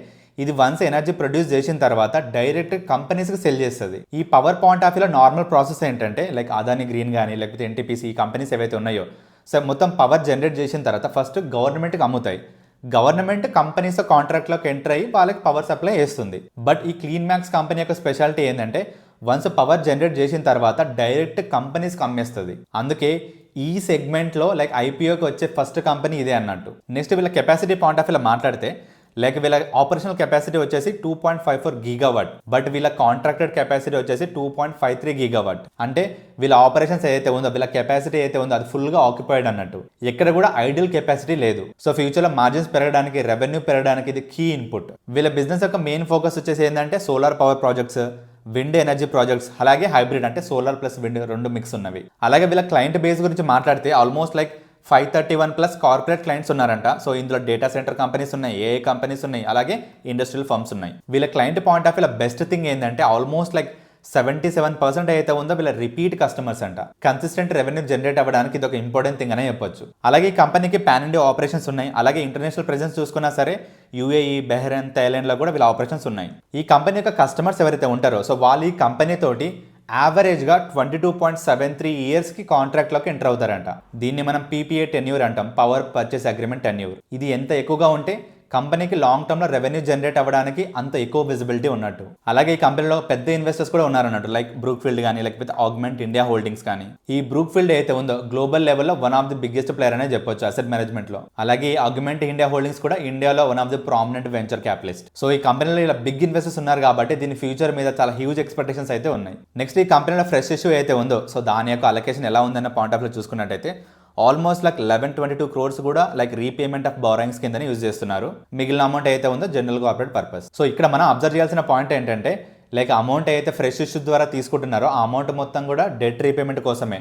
ఇది వన్స్ ఎనర్జీ ప్రొడ్యూస్ చేసిన తర్వాత డైరెక్ట్ కంపెనీస్కి సెల్ చేస్తుంది. ఈ పవర్ పాయింట్ ఆఫ్ వ్యూలో నార్మల్ ప్రాసెస్ ఏంటంటే లైక్ అదాని గ్రీన్ కానీ లేకపోతే ఎన్టీపీసీ ఈ కంపెనీస్ ఏవైతే ఉన్నాయో సో మొత్తం పవర్ జనరేట్ చేసిన తర్వాత ఫస్ట్ గవర్నమెంట్కి అమ్ముతాయి. గవర్నమెంట్ కంపెనీస్ కాంట్రాక్ట్లోకి ఎంటర్ అయ్యి వాళ్ళకి పవర్ సప్లై చేస్తుంది. బట్ ఈ క్లీన్ మ్యాక్స్ కంపెనీ యొక్క స్పెషాలిటీ ఏంటంటే వన్స్ పవర్ జనరేట్ చేసిన తర్వాత డైరెక్ట్ కంపెనీస్కి అమ్మేస్తుంది. అందుకే ఈ సెగ్మెంట్లో లైక్ ఐపీఓకి వచ్చే ఫస్ట్ కంపెనీ ఇదే అన్నట్టు. నెక్స్ట్ వీళ్ళ కెపాసిటీ పాయింట్ ఆఫ్ వ్యూలో మాట్లాడితే లైక్ వీళ్ళ ఆపరేషనల్ కెపాసిటీ వచ్చేసి 2.54 గీగావాట్, బట్ వీళ్ళ కాంట్రాక్టెడ్ కెపాసిటీ వచ్చేసి 2.53 గీగావాట్. అంటే వీళ్ళ ఆపరేషన్స్ ఏదైతే ఉందో, వీళ్ళ కెపాసిటీ అయితే ఉందో అది ఫుల్ గా ఆక్యుపైడ్ అన్నట్టు. ఎక్కడ కూడా ఐడియల్ కెపాసిటీ లేదు. సో ఫ్యూచర్ లో మార్జిన్స్ పెరగడానికి, రెవెన్యూ పెరగడానికి ఇది కీ ఇన్పుట్. వీళ్ళ బిజినెస్ యొక్క మెయిన్ ఫోకస్ వచ్చేసి ఏంటంటే solar power projects, wind energy projects, అలాగే హైబ్రిడ్ అంటే సోలార్ ప్లస్ విండ్ రెండు మిక్స్ ఉన్నవి. అలాగే వీళ్ళ క్లయింట్ బేస్ గురించి మాట్లాడితే almost like 531 plus corporate clients ఉన్నారంట. సో ఇందులో డేటా సెంటర్ కంపెనీస్ ఉన్నాయి, ఏఐ కంపెనీస్ ఉన్నాయి, అలాగే ఇండస్ట్రియల్ ఫర్మ్స్ ఉన్నాయి. వీళ్ళ client point of view best thing ఏంటంటే ఆల్మోస్ట్ లైక్ 77% అయితే ఉందో వీళ్ళ రిపీట్ కస్టమర్స్ అంట. కన్సిస్టెంట్ రెవెన్యూ జనరేట్ అవ్వడానికి ఇది ఒక ఇంపార్టెంట్ థింగ్ అనే చెప్పొచ్చు. అలాగే ఈ కంపెనీకి పాన్ ఇండియా ఆపరేషన్స్ ఉన్నాయి. అలాగే ఇంటర్నేషనల్ ప్రెజెన్స్ చూసుకున్నా సరే యూఏఈ, బెహ్రెయిన్, థాయిలాండ్ లో కూడా వీళ్ళ ఆపరేషన్స్ ఉన్నాయి. ఈ కంపెనీ యొక్క కస్టమర్స్ ఎవరైతే ఉంటారో సో వాళ్ళు ఈ కంపెనీ తోటి యావరేజ్గా 22.73 ఇయర్స్కి కాంట్రాక్ట్లోకి ఎంటర్ అవుతారంట. దీన్ని మనం పీపీఏ టెన్యూర్ అంటాం, పవర్ పర్చేస్ అగ్రిమెంట్ టెన్యూర్. ఇది ఎంత ఎక్కువగా ఉంటే కంపెనీకి లాంగ్ టర్మ్లో రెవెన్యూ జనరేట్ అవ్వడానికి అంత ఎక్కువ విజిబిలిటీ ఉన్నట్టు. అలాగే ఈ కంపెనీలో పెద్ద ఇన్వెస్టర్స్ కూడా ఉన్నారన్నట్టు, లైక్ బ్రూక్ఫీల్డ్ కానీ లేకపోతే ఆగ్మెంట్ ఇండియా హోల్డింగ్స్ కానీ. ఈ బ్రూక్ఫీల్డ్ అయితే ఉందో గ్లోబల్ లెవెల్లో one of the biggest player అనే చెప్పొచ్చు అసెట్ మేనేజ్మెంట్ లో. అలాగే ఆగ్మెంట్ ఇండియా హోల్డింగ్స్ కూడా ఇండియాలో one of the prominent venture capitalist. So ఈ కంపెనీలో ఇలా బిగ్ ఇన్వెస్టర్స్ ఉన్నారు కాబట్టి దీని ఫ్యూచర్ మీద చాలా హ్యూజ్ ఎక్స్పెక్టేషన్స్ అయితే ఉన్నాయి. నెక్స్ట్ ఈ కంపెనీలో ఫ్రెష్ ఇష్యూ అయితే ఉందో సో దాని యొక్క అలొకేషన్ ఎలా ఉందన్న పాయింట్ ఆఫ్ వ్యూ చూసుకున్నట్టయితే ఆల్మోస్ట్ లైక్ 1122 crores కూడా లైక్ రీపేమెంట్ ఆఫ్ బారోయింగ్స్ కింద యూజ్ చేస్తున్నారు. మిగిలిన అమౌంట్ అయితే ఉందో జనరల్ కార్పొరేట్ పర్పస్. సో ఇక్కడ మనం అబ్జర్వ్ చేయాల్సిన పాయింట్ ఏంటంటే లైక్ అమౌంట్ అయితే ఫ్రెష్ ఇష్యూ ద్వారా తీసుకుంటున్నారో ఆ అమౌంట్ మొత్తం కూడా డెట్ రీపేమెంట్ కోసమే.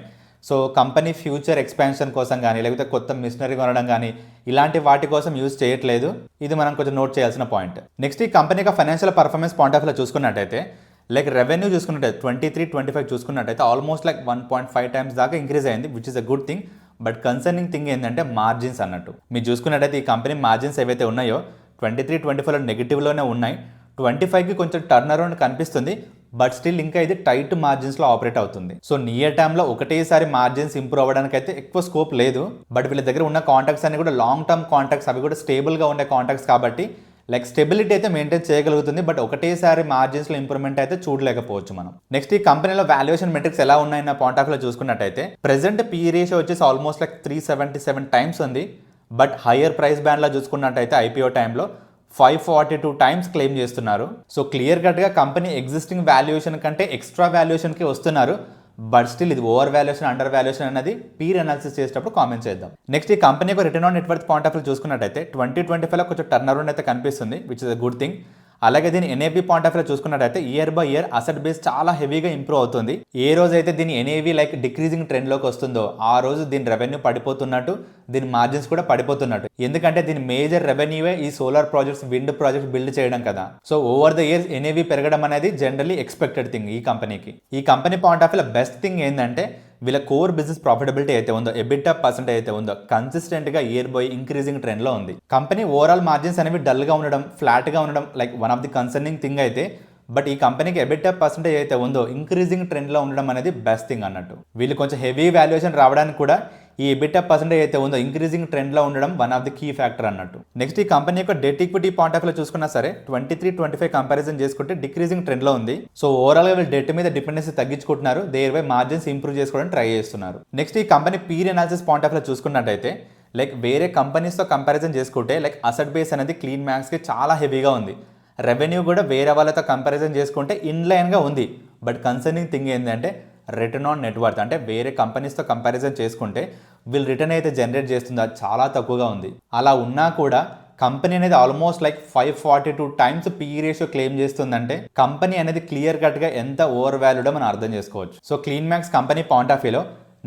సో కంపెనీ ఫ్యూచర్ ఎక్స్పాన్షన్ కోసం కానీ లేకపోతే కొత్త మిషనరీ కొనడం కానీ ఇలాంటి వాటి కోసం యూజ్ చేయట్లేదు. ఇది మనం కొంచెం నోట్ చేయాల్సిన పాయింట్. నెక్స్ట్ ఈ కంపెనీ యొక్క financial performance point of view చూసుకున్నట్టయితే లైక్ రెవెన్యూ చూసుకున్నట్టయితే 23-25 చూసుకున్నట్టయితే ఆల్మోస్ట్ లైక్ 1.5 times దాకా ఇంక్రీజ్ అయింది, which is a good thing. But concerning thing ఏంటంటే మార్జిన్స్ అన్నట్టు. మీరు చూసుకున్నట్టయితే ఈ కంపెనీ మార్జిన్స్ ఏవైతే ఉన్నాయో 23-24లో నెగిటివ్లోనే ఉన్నాయి. 25కి కొంచెం టర్న్ అరౌండ్ కనిపిస్తుంది, బట్ స్టిల్ ఇంకా ఇది టైట్ మార్జిన్స్లో ఆపరేట్ అవుతుంది. సో నియర్ టైంలో ఒకటేసారి మార్జిన్స్ ఇంప్రూవ్ అవ్వడానికి అయితే ఎక్కువ స్కోప్ లేదు. బట్ వీళ్ళ దగ్గర ఉన్న కాంట్రాక్ట్స్ అన్ని కూడా లాంగ్ టర్మ్ కాంట్రాక్ట్స్, అవి కూడా స్టేబుల్గా ఉండే కాంట్రాక్ట్స్ కాబట్టి లైక్ స్టెబిలిటీ అయితే మెయింటైన్ చేయగలుగుతుంది. బట్ ఒకటేసారి మార్జిన్స్లో ఇంప్రూవ్మెంట్ అయితే చూడలేకపోవచ్చు మనం. నెక్స్ట్ ఈ కంపెనీలో వాల్యుయేషన్ మెట్రిక్స్ ఎలా ఉన్నాయన్న పాయింట్ ఆఫ్ వ్యూ చూసుకున్నట్టయితే ప్రెసెంట్ పీ రేషియో వచ్చేసి ఆల్మోస్ట్ లైక్ 377 times ఉంది. బట్ హయ్యర్ ప్రైస్ బ్యాండ్లో చూసుకున్నట్టయితే ఐపీఓ టైంలో 542 times క్లెయిమ్ చేస్తున్నారు. సో క్లియర్ కట్గా కంపెనీ ఎగ్జిస్టింగ్ వాల్యుయేషన్ కంటే ఎక్స్ట్రా వాల్యుయేషన్కి వస్తున్నారు. బట్ స్టిల్ ఇది ఓవర్ వాల్యుయేషన్, అండర్ వాల్యుయేషన్ అనేది పీర్ అనాలిసిస్ చేసేటప్పుడు కామెంట్ చేద్దాం. నెక్స్ట్ ఈ కంపెనీ యొక్క return on net worth point of view చూసుకున్నట్టయితే 2025లో కొంచెం టర్న్ అరౌండ్ అయితే కనిపిస్తుంది, which is a good thing. అలాగే దీని ఎన్ఏవి పాయింట్ ఆఫ్ వ్యూ చూసుకున్నట్టయితే year by year asset base చాలా హెవీగా ఇంప్రూవ్ అవుతుంది. ఏ రోజు అయితే దీని ఎన్ఏవి లైక్ డిక్రీజింగ్ ట్రెండ్లోకి వస్తుందో ఆ రోజు దీని రెవెన్యూ పడిపోతున్నట్టు, దీని మార్జిన్స్ కూడా పడిపోతున్నట్టు. ఎందుకంటే దీని మేజర్ రెవెన్యూవే ఈ solar projects, wind projects build చేయడం కదా. So over the years NAV పెరగడం అనేది జనరల్లీ ఎక్స్పెక్టెడ్ థింగ్ ఈ కంపెనీకి. ఈ company point of view best thing ఏంటంటే వీళ్ళ కోర్ బిజినెస్ ప్రాఫిటబిలిటీ అయితే ఉందో, ఎబిటా పర్సెంట్ అయితే ఉందో కన్సిస్టెంట్గా ఇయర్ బై ఇంక్రీజింగ్ ట్రెండ్లో ఉంది. కంపెనీ ఓవరాల్ మార్జిన్స్ అనేవి డల్గా ఉండడం, ఫ్లాట్గా ఉండడం like one of the concerning thing అయితే, బట్ ఈ కంపెనీకి ఎబిటా పర్సెంటేజ్ అయితే ఉందో ఇంక్రీజింగ్ ట్రెండ్లో ఉండడం అనేది బెస్ట్ థింగ్ అన్నట్టు. వీళ్ళు కొంచెం హెవీ వాల్యుయేషన్ రావడానికి కూడా ఈ ఎబిటా పర్సెంటేజ్ అయితే ఉందో ఇంక్రీజింగ్ ట్రెండ్లో ఉండడం one of the key factor అన్నట్టు. నెక్స్ట్ ఈ కంపెనీ యొక్క debt equity point of view చూసుకున్నా సరే 23-25 కంపారిజన్ చేసుకుంటే డిక్రీజింగ్ ట్రెండ్లో ఉంది. సో ఓవరాల్గా వీళ్ళు డెట్ మీద డిపెండెన్సీ తగ్గించుకుంటున్నారు, దేర్ బై మార్జిన్స్ ఇంప్రూవ్ చేసుకోవడానికి ట్రై చేస్తున్నారు. నెక్స్ట్ ఈ company peer analysis point of view చూసుకున్నట్టయితే లైక్ వేరే కంపెనీస్తో కంపారిజన్ చేసుకుంటే లైక్ అసెట్ బేస్ అనేది క్లీన్ మ్యాక్స్కి చాలా హెవీగా ఉంది. రెవెన్యూ కూడా వేరే వాళ్ళతో కంపారిజన్ చేసుకుంటే ఇన్లైన్గా ఉంది. బట్ కన్సర్నింగ్ థింగ్ ఏంటంటే రిటర్న్ ఆన్ నెట్వర్త్, అంటే వేరే కంపెనీస్తో కంపారిజన్ చేసుకుంటే వీళ్ళు రిటర్న్ అయితే జనరేట్ చేస్తుందో అది చాలా తక్కువగా ఉంది. అలా ఉన్నా కూడా కంపెనీ అనేది almost like 542 times P ratio claim చేస్తుందంటే కంపెనీ అనేది క్లియర్ కట్గా ఎంత ఓవర్ వాల్యూడో మనం అర్థం చేసుకోవచ్చు. So clean max company point of వ్యూలో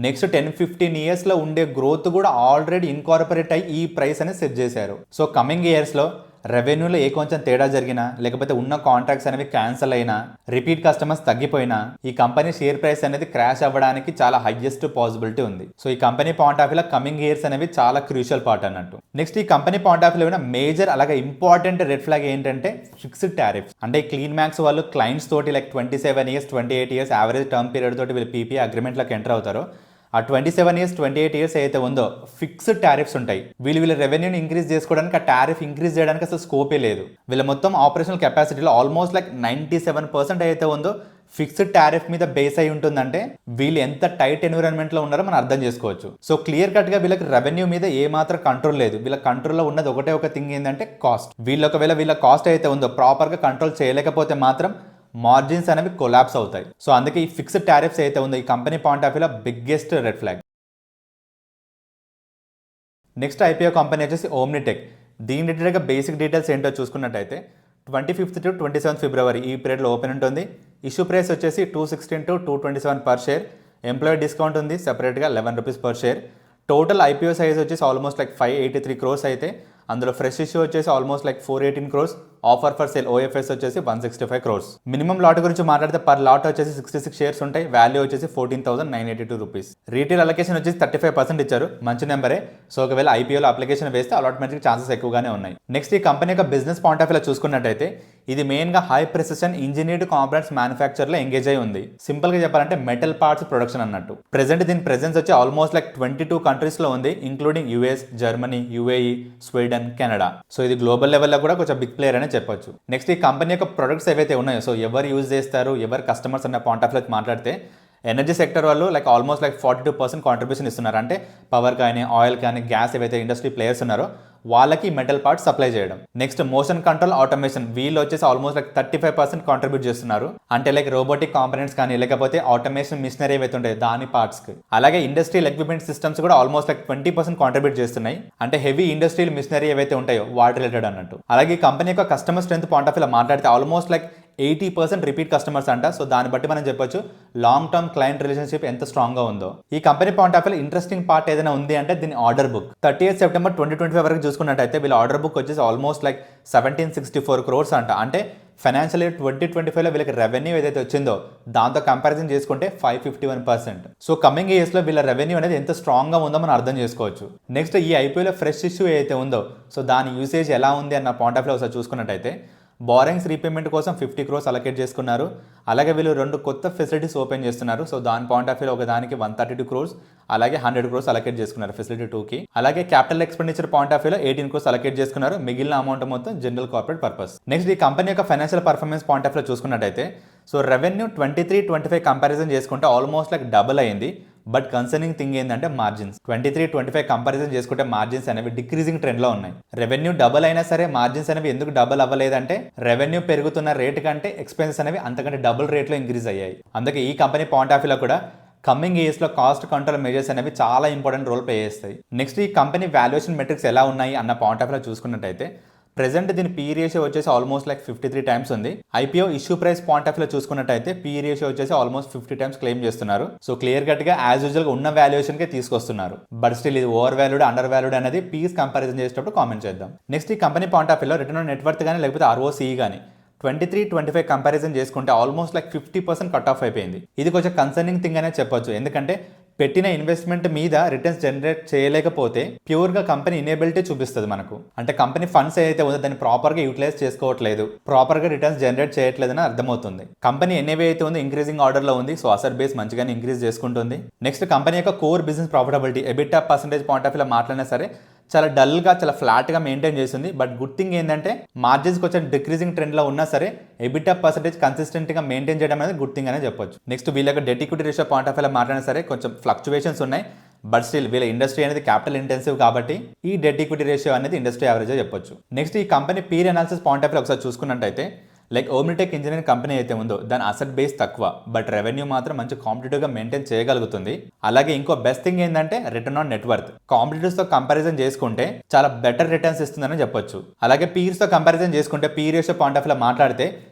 నెక్స్ట్ 10-15 ఇయర్స్లో ఉండే గ్రోత్ కూడా ఆల్రెడీ ఇన్కార్పొరేట్ అయ్యి ఈ ప్రైస్ అనేది సెట్ చేశారు. సో కమింగ్ ఇయర్స్లో రెవెన్యూలో ఏ కొంచెం తేడా జరిగినా లేకపోతే ఉన్న కాంట్రాక్ట్స్ అనేవి క్యాన్సిల్ అయినా, రిపీట్ కస్టమర్స్ తగ్గిపోయినా ఈ కంపెనీ షేర్ ప్రైస్ అనేది క్రాష్ అవ్వడానికి చాలా హైయెస్ట్ పాసిబిలిటీ ఉంది. సో ఈ కంపెనీ పాయింట్ ఆఫ్ వ్యూలో కమింగ్ ఇయర్స్ అనేవి చాలా క్రూషియల్ పార్ట్ అన్నట్టు. నెక్స్ట్ ఈ కంపెనీ పాయింట్ ఆఫ్ వ్యూలో మేజర్ అలాగే ఇంపార్టెంట్ రెడ్ ఫ్లాగ్ ఏంటంటే ఫిక్స్డ్ టారిఫ్స్. అంటే క్లీన్ మ్యాక్స్ వాళ్ళు క్లయింట్స్ తోటి like 27 years 28 years average term period తోటి వీళ్ళు పీపీ అగ్రిమెంట్లోకి ఎంటర్ అవుతారు. ఆ 27 years 28 years అయితే ఉందో ఫిక్స్డ్ టారిఫ్స్ ఉంటాయి. వీళ్ళ రెవెన్యూని ఇంక్రీజ్ చేసుకోవడానికి ఆ టారిఫ్ ఇంక్రీజ్ చేయడానికి అసలు స్కోపే లేదు. వీళ్ళ మొత్తం ఆపరేషనల్ కెపాసిటీలో ఆల్మోస్ట్ లైక్ 97% అయితే ఉందో ఫిక్స్డ్ టారిఫ్ మీద బేస్ అయి ఉంటుందంటే వీళ్ళు ఎంత టైట్ ఎన్విరాన్మెంట్ లో ఉన్నారో మనం అర్థం చేసుకోవచ్చు. సో క్లియర్ కట్ గా వీళ్ళకి రెవెన్యూ మీద ఏ మాత్రం కంట్రోల్ లేదు. వీళ్ళ కంట్రోల్లో ఉన్నది ఒకటే ఒక థింగ్ ఏంటంటే కాస్ట్. ఒకవేళ వీళ్ళ కాస్ట్ అయితే ఉందో ప్రాపర్ గా కంట్రోల్ చేయలేకపోతే మాత్రం మార్జిన్స్ అనేవి కొలాప్స్ అవుతాయి. సో అందుకే ఈ ఫిక్స్డ్ టారిఫ్స్ అయితే ఉందో ఈ కంపెనీ పాయింట్ ఆఫ్ వ్యూలో biggest red flag. Next IPO company వచ్చేసి ఓమ్నిటెక్. దీని రిలేటెడ్గా బేసిక్ డీటెయిల్స్ ఏంటో చూసుకున్నట్టయితే 25th to 27th February ఈ పీరియడ్లో ఓపెన్ ఉంటుంది. ఇష్యూ ప్రైస్ వచ్చేసి 216 to 227 per share. Employee discount ఉంది సెపరేట్గా 11 rupees per share. Total IPO size వచ్చేసి ఆల్మోస్ట్ లైక్ 583 crores అయితే అందులో ఫ్రెష్ ఇష్యూ వచ్చేసి almost like 418 crores. Offer for sale OFS వచ్చేసి 165 crores. మినిమం లాట్ గురించి మాట్లాడితే పర్ లాట్ వచ్చేసి 66 షేర్స్ ఉంటాయి. వాల్యూ వచ్చేసి 14,982 రూపీస్. రీటైల్ అలొకేషన్ వచ్చేసి 35% ఇచ్చారు, మంచి నెంబరే. సో ఒకవేళ ఐపీఓలో అప్లికేషన్ వేస్తే అలాట్మెంట్కి ఛాన్సెస్ ఎక్కువగానే ఉన్నాయి. నెక్స్ట్ ఈ కంపెనీ యొక్క బిజినెస్ పాయింట్ ఆఫ్ వ్యూలో చూసుకున్నట్టయితే ఇది మెయిన్గా హై ప్రెసిషన్ ఇంజనీర్డ్ కాంపోనెంట్స్ మ్యానుఫ్యాక్చర్లో ఎంగేజ్ అయి ఉంది. సింపుల్గా చెప్పాలంటే మెటల్ పార్ట్స్ ప్రొడక్షన్ అన్నట్టు. ప్రెసెంట్ దీని ప్రెజెన్స్ వచ్చి ఆల్మోస్ట్ లైక్ 22 కంట్రీస్లో ఉంది, including US, Germany, UAE, Sweden, Canada. So ఇది గ్లోబల్ లెవెల్లో కూడా కొంచెం బిగ్ ప్లేయర్ అని చెప్పొచ్చు. నెక్స్ట్ ఈ కంపెనీ యొక్క ప్రొడక్ట్స్ ఏవైతే ఉన్నాయో సో ఎవరు యూజ్ చేస్తారు, ఎవరు కస్టమర్స్ అన్న పాయింట్ ఆఫ్ వ్యూలో మాట్లాడితే ఎనర్జీ సెక్టర్ వాళ్ళు లైక్ ఆల్మోస్ట్ లైక్ 42% కాంట్రిబ్యూషన్ ఇస్తున్నారు. అంటే పవర్ కానీ, ఆయిల్ కానీ, గ్యాస్ ఏవైతే ఇండస్ట్రీ ప్లేయర్స్ ఉన్నారో వాళ్ళకి మెటల్ పార్ట్స్ సప్లై చేయడం. నెక్స్ట్ మోషన్ కంట్రోల్ ఆటోమేషన్ వీళ్ళు వచ్చేసి ఆల్మోస్ట్ లైక్ 35% కాంట్రిబ్యూట్ చేస్తున్నారు. అంటే లైక్ రోబోటిక్ కాంపోనెంట్స్ కానీ లేకపోతే ఆటోమేషన్ మిషనరీ ఏవైతే ఉంటాయి దాని పార్ట్స్ కి. అలాగే ఇండస్ట్రియల్ ఎక్విప్మెంట్ సిస్టమ్స్ కూడా ఆల్మోస్ట్ లైక్ 20% కాంట్రిబ్యూట్ చేస్తున్నాయి. అంటే హెవీ ఇండస్ట్రియల్ మిషనరీ ఏవైతే ఉంటాయో వాటి రిలేటెడ్ అన్నట్టు. అలాగే ఈ కంపెనీ యొక్క కస్టమర్ స్ట్రెంత్ పాయింట్ ఆఫ్ వ్యూలో మాట్లాడితే ఆల్మోస్ట్ లైక్ 80% రిపీట్ కస్టమర్స్ అంట. సో దాన్ని బట్టి మనం చెప్పొచ్చు లాంగ్ టర్మ్ క్లయింట్ రిలేషన్షిప్ ఎంత స్ట్రాంగ్ గా ఉందో. ఈ కంపెనీ పాయింట్ ఆఫ్ వ్యూలో ఇంట్రెస్టింగ్ పార్ట్ ఏదైనా ఉంది అంటే దీని ఆర్డర్ బుక్. 30th September 2025 వరకు చూసుకున్నట్టయితే వీళ్ళ ఆర్డర్ బుక్ వచ్చేసి ఆల్మోస్ట్ లైక్ 1764 crores అంట. అంటే ఫైనాన్షియల్ ఇయర్ 2025లో వీళ్ళకి రెవెన్యూ ఏదైతే వచ్చిందో దాంతో కంపారిజన్ చేసుకుంటే 551%. సో కమింగ్ ఇయర్స్ లో వీళ్ళ రెవెన్యూ అనేది ఎంత స్ట్రాంగ్ గా ఉందో మనం అర్థం చేసుకోవచ్చు. నెక్స్ట్ ఈ ఐపీఓలో ఫ్రెష్ ఇష్యూ ఏదైతే ఉందో సో దాని యూసేజ్ ఎలా ఉంది అన్న పాయింట్ ఆఫ్ వ్యూలో ఒకసారి చూసుకున్నట్టయితే బారింగ్స్ రీపేమెంట్ కోసం 50 crores అలొకేట్ చేసుకున్నారు. అలాగే వీళ్ళు 2 కొత్త ఫెసిలిటీస్ ఓపెన్ చేస్తున్నారు. సో దాని పాయింట్ ఆఫ్ వ్యూలో ఒక దానికి 132 crores అలాగే 100 crores అలొకేట్ చేసుకున్నారు ఫెసిలిటీ 2కి. అలాగే క్యాపిటల్ ఎక్స్పెండిచర్ పాయింట్ ఆఫ్ వ్యూలో 18 crores అలొకేట్ చేసుకున్నారు. మిగిలిన అమౌంట్ మొత్తం జనరల్ కార్పొరేట్ పర్పస్. నెక్స్ట్ ఈ కంపెనీ యొక్క ఫైనాన్షియల్ పర్ఫార్మెన్స్ పాయింట్ ఆఫ్ వ్యూలో చూసుకున్నట్టయితే సో రెవెన్యూ 23-25 కంపారిజన్ చేసుకుంటే ఆల్మోస్ట్ లైక్ డబుల్ అయింది. బట్ కన్సర్నింగ్ థింగ్ ఏంటంటే మార్జిన్స్ 23-25 కంపారిజన్ చేసుకుంటే మార్జిన్స్ అనేవి డిక్రీజింగ్ ట్రెండ్ లో ఉన్నాయి. రెవెన్యూ డబుల్ అయినా సరే మార్జిన్స్ అనేవి ఎందుకు డబుల్ అవ్వలేదంటే రెవెన్యూ పెరుగుతున్న రేట్ కంటే ఎక్స్పెన్సెస్ అనేవి అంతకంటే డబుల్ రేట్లో ఇంక్రీజ్ అయ్యాయి. అందుకే ఈ కంపెనీ పాయింట్ ఆఫ్ వ్యూలో కూడా కమింగ్ ఇయర్స్లో కాస్ట్ కంట్రోల్ మెజర్స్ అనేవి చాలా ఇంపార్టెంట్ రోల్ ప్లే చేస్తాయి. నెక్స్ట్ ఈ కంపెనీ వాల్యుయేషన్ మెట్రిక్స్ ఎలా ఉన్నాయి అన్న పాయింట్ ఆఫ్ వ్యూలో చూసుకున్నట్టయితే ప్రెసెంట్ దీని పీ రేషియో వచ్చేసి ఆల్మోస్ట్ లైక్ 53 times ఉంది. IPO issue price point of వ్యూలో చూసుకున్నట్టయితే పీ రేషియో వచ్చేసి ఆల్మోస్ట్ 50 times క్లెయిమ్ చేస్తున్నారు. సో క్లియర్ కట్ గా యాజ్ యూజువల్ గా ఉన్న వాల్యుయేషన్ కే తీసుకొస్తున్నారు. బట్ స్టిల్ ఇది ఓవర్ వాల్యూడ్, అండర్ వాల్యూడ్ అనేది పీస్ కంపారిజన్ చేసేటప్పుడు కామెంట్ చేద్దాం. నెక్స్ట్ ఈ కంపెనీ పాయింట్ ఆఫ్ వ్యూలో రిటర్న్ ఆన్ నెట్వర్త్ కానీ లేకపోతే ROCE కానీ 23-25 కంపారిజన్ చేసుకుంటే ఆల్మోస్ట్ లైక్ 50% కట్ ఆఫ్ అయిపోయింది. ఇది కొంచెం కన్సర్నింగ్ థింగ్ అనే చెప్పొచ్చు. ఎందుకంటే పెట్టిన ఇన్వెస్ట్మెంట్ మీద రిటర్న్స్ జనరేట్ చేయలేకపోతే ప్యూర్గా కంపెనీ ఇనేబిలిటీ చూపిస్తుంది మనకు. అంటే కంపెనీ ఫండ్స్ ఏదైతే ఉందో దాన్ని ప్రాపర్గా యూటిలైజ్ చేసుకోవట్లేదు, ప్రాపర్గా రిటర్న్స్ జనరేట్ చేయట్లేదని అర్థమవుతుంది. కంపెనీ ఎన్ఏవి అయితే ఉందో ఇంక్రీజింగ్ ఆర్డర్లో ఉంది. సో అసెట్ బేస్ మంచిగానే ఇంక్రీజ్ చేసుకుంటుంది. నెక్స్ట్ కంపెనీ యొక్క core business profitability EBITDA percentage point of వ్యూలో మాట్లాడినా సరే చాలా డల్గా, చాలా ఫ్లాట్గా మెయింటైన్ చేస్తుంది. బట్ గుడ్ థింగ్ ఏంటంటే మార్జిన్స్ కొంచెం డిక్రీజింగ్ ట్రెండ్లో ఉన్నా సరే ఎబిటా పర్సెంటేజ్ కన్సిస్టెంట్గా మెయింటైన్ చేయడం అనేది గుడ్ థింగ్ అనే చెప్పొచ్చు. నెక్స్ట్ వీళ్ళ యొక్క debt equity ratio point of వ్యూలో మాట్లాడినా సరే కొంచెం ఫ్లక్చువేషన్స్ ఉన్నాయి. బట్ స్టిల్ వీళ్ళ ఇండస్ట్రీ అనేది క్యాపిటల్ ఇంటెన్సివ్ కాబట్టి ఈ డెట్ ఈక్విటీ రేషియో అనేది ఇండస్ట్రీ యావరేజ్ చెప్పొచ్చు. నెక్స్ట్ ఈ company peer analysis point of వ్యూలో ఒకసారి చూసుకున్నట్టయితే లైక్ ఓమ్నిటెక్ ఇంజనీరింగ్ కంపెనీ అయితే ఉందో దాని అసెట్ బేస్ తక్కువ, బట్ రెవెన్యూ మాత్రం మంచి కాంపిటేటివ్గా మెయింటైన్ చేయగలుగుతుంది. అలాగే ఇంకో బెస్ట్ థింగ్ ఏంటంటే రిటర్న్ ఆన్ నెట్వర్త్ కాంపిటేటర్స్తో కంపారిజన్ చేసుకుంటే చాలా బెటర్ రిటర్న్స్ ఇస్తుందని చెప్పొచ్చు. అలాగే పీర్స్తో కంపారిజన్ చేసుకుంటే పీ రేషియో పాయింట్ ఆఫ్ వ్యూలో మాట్లాడితే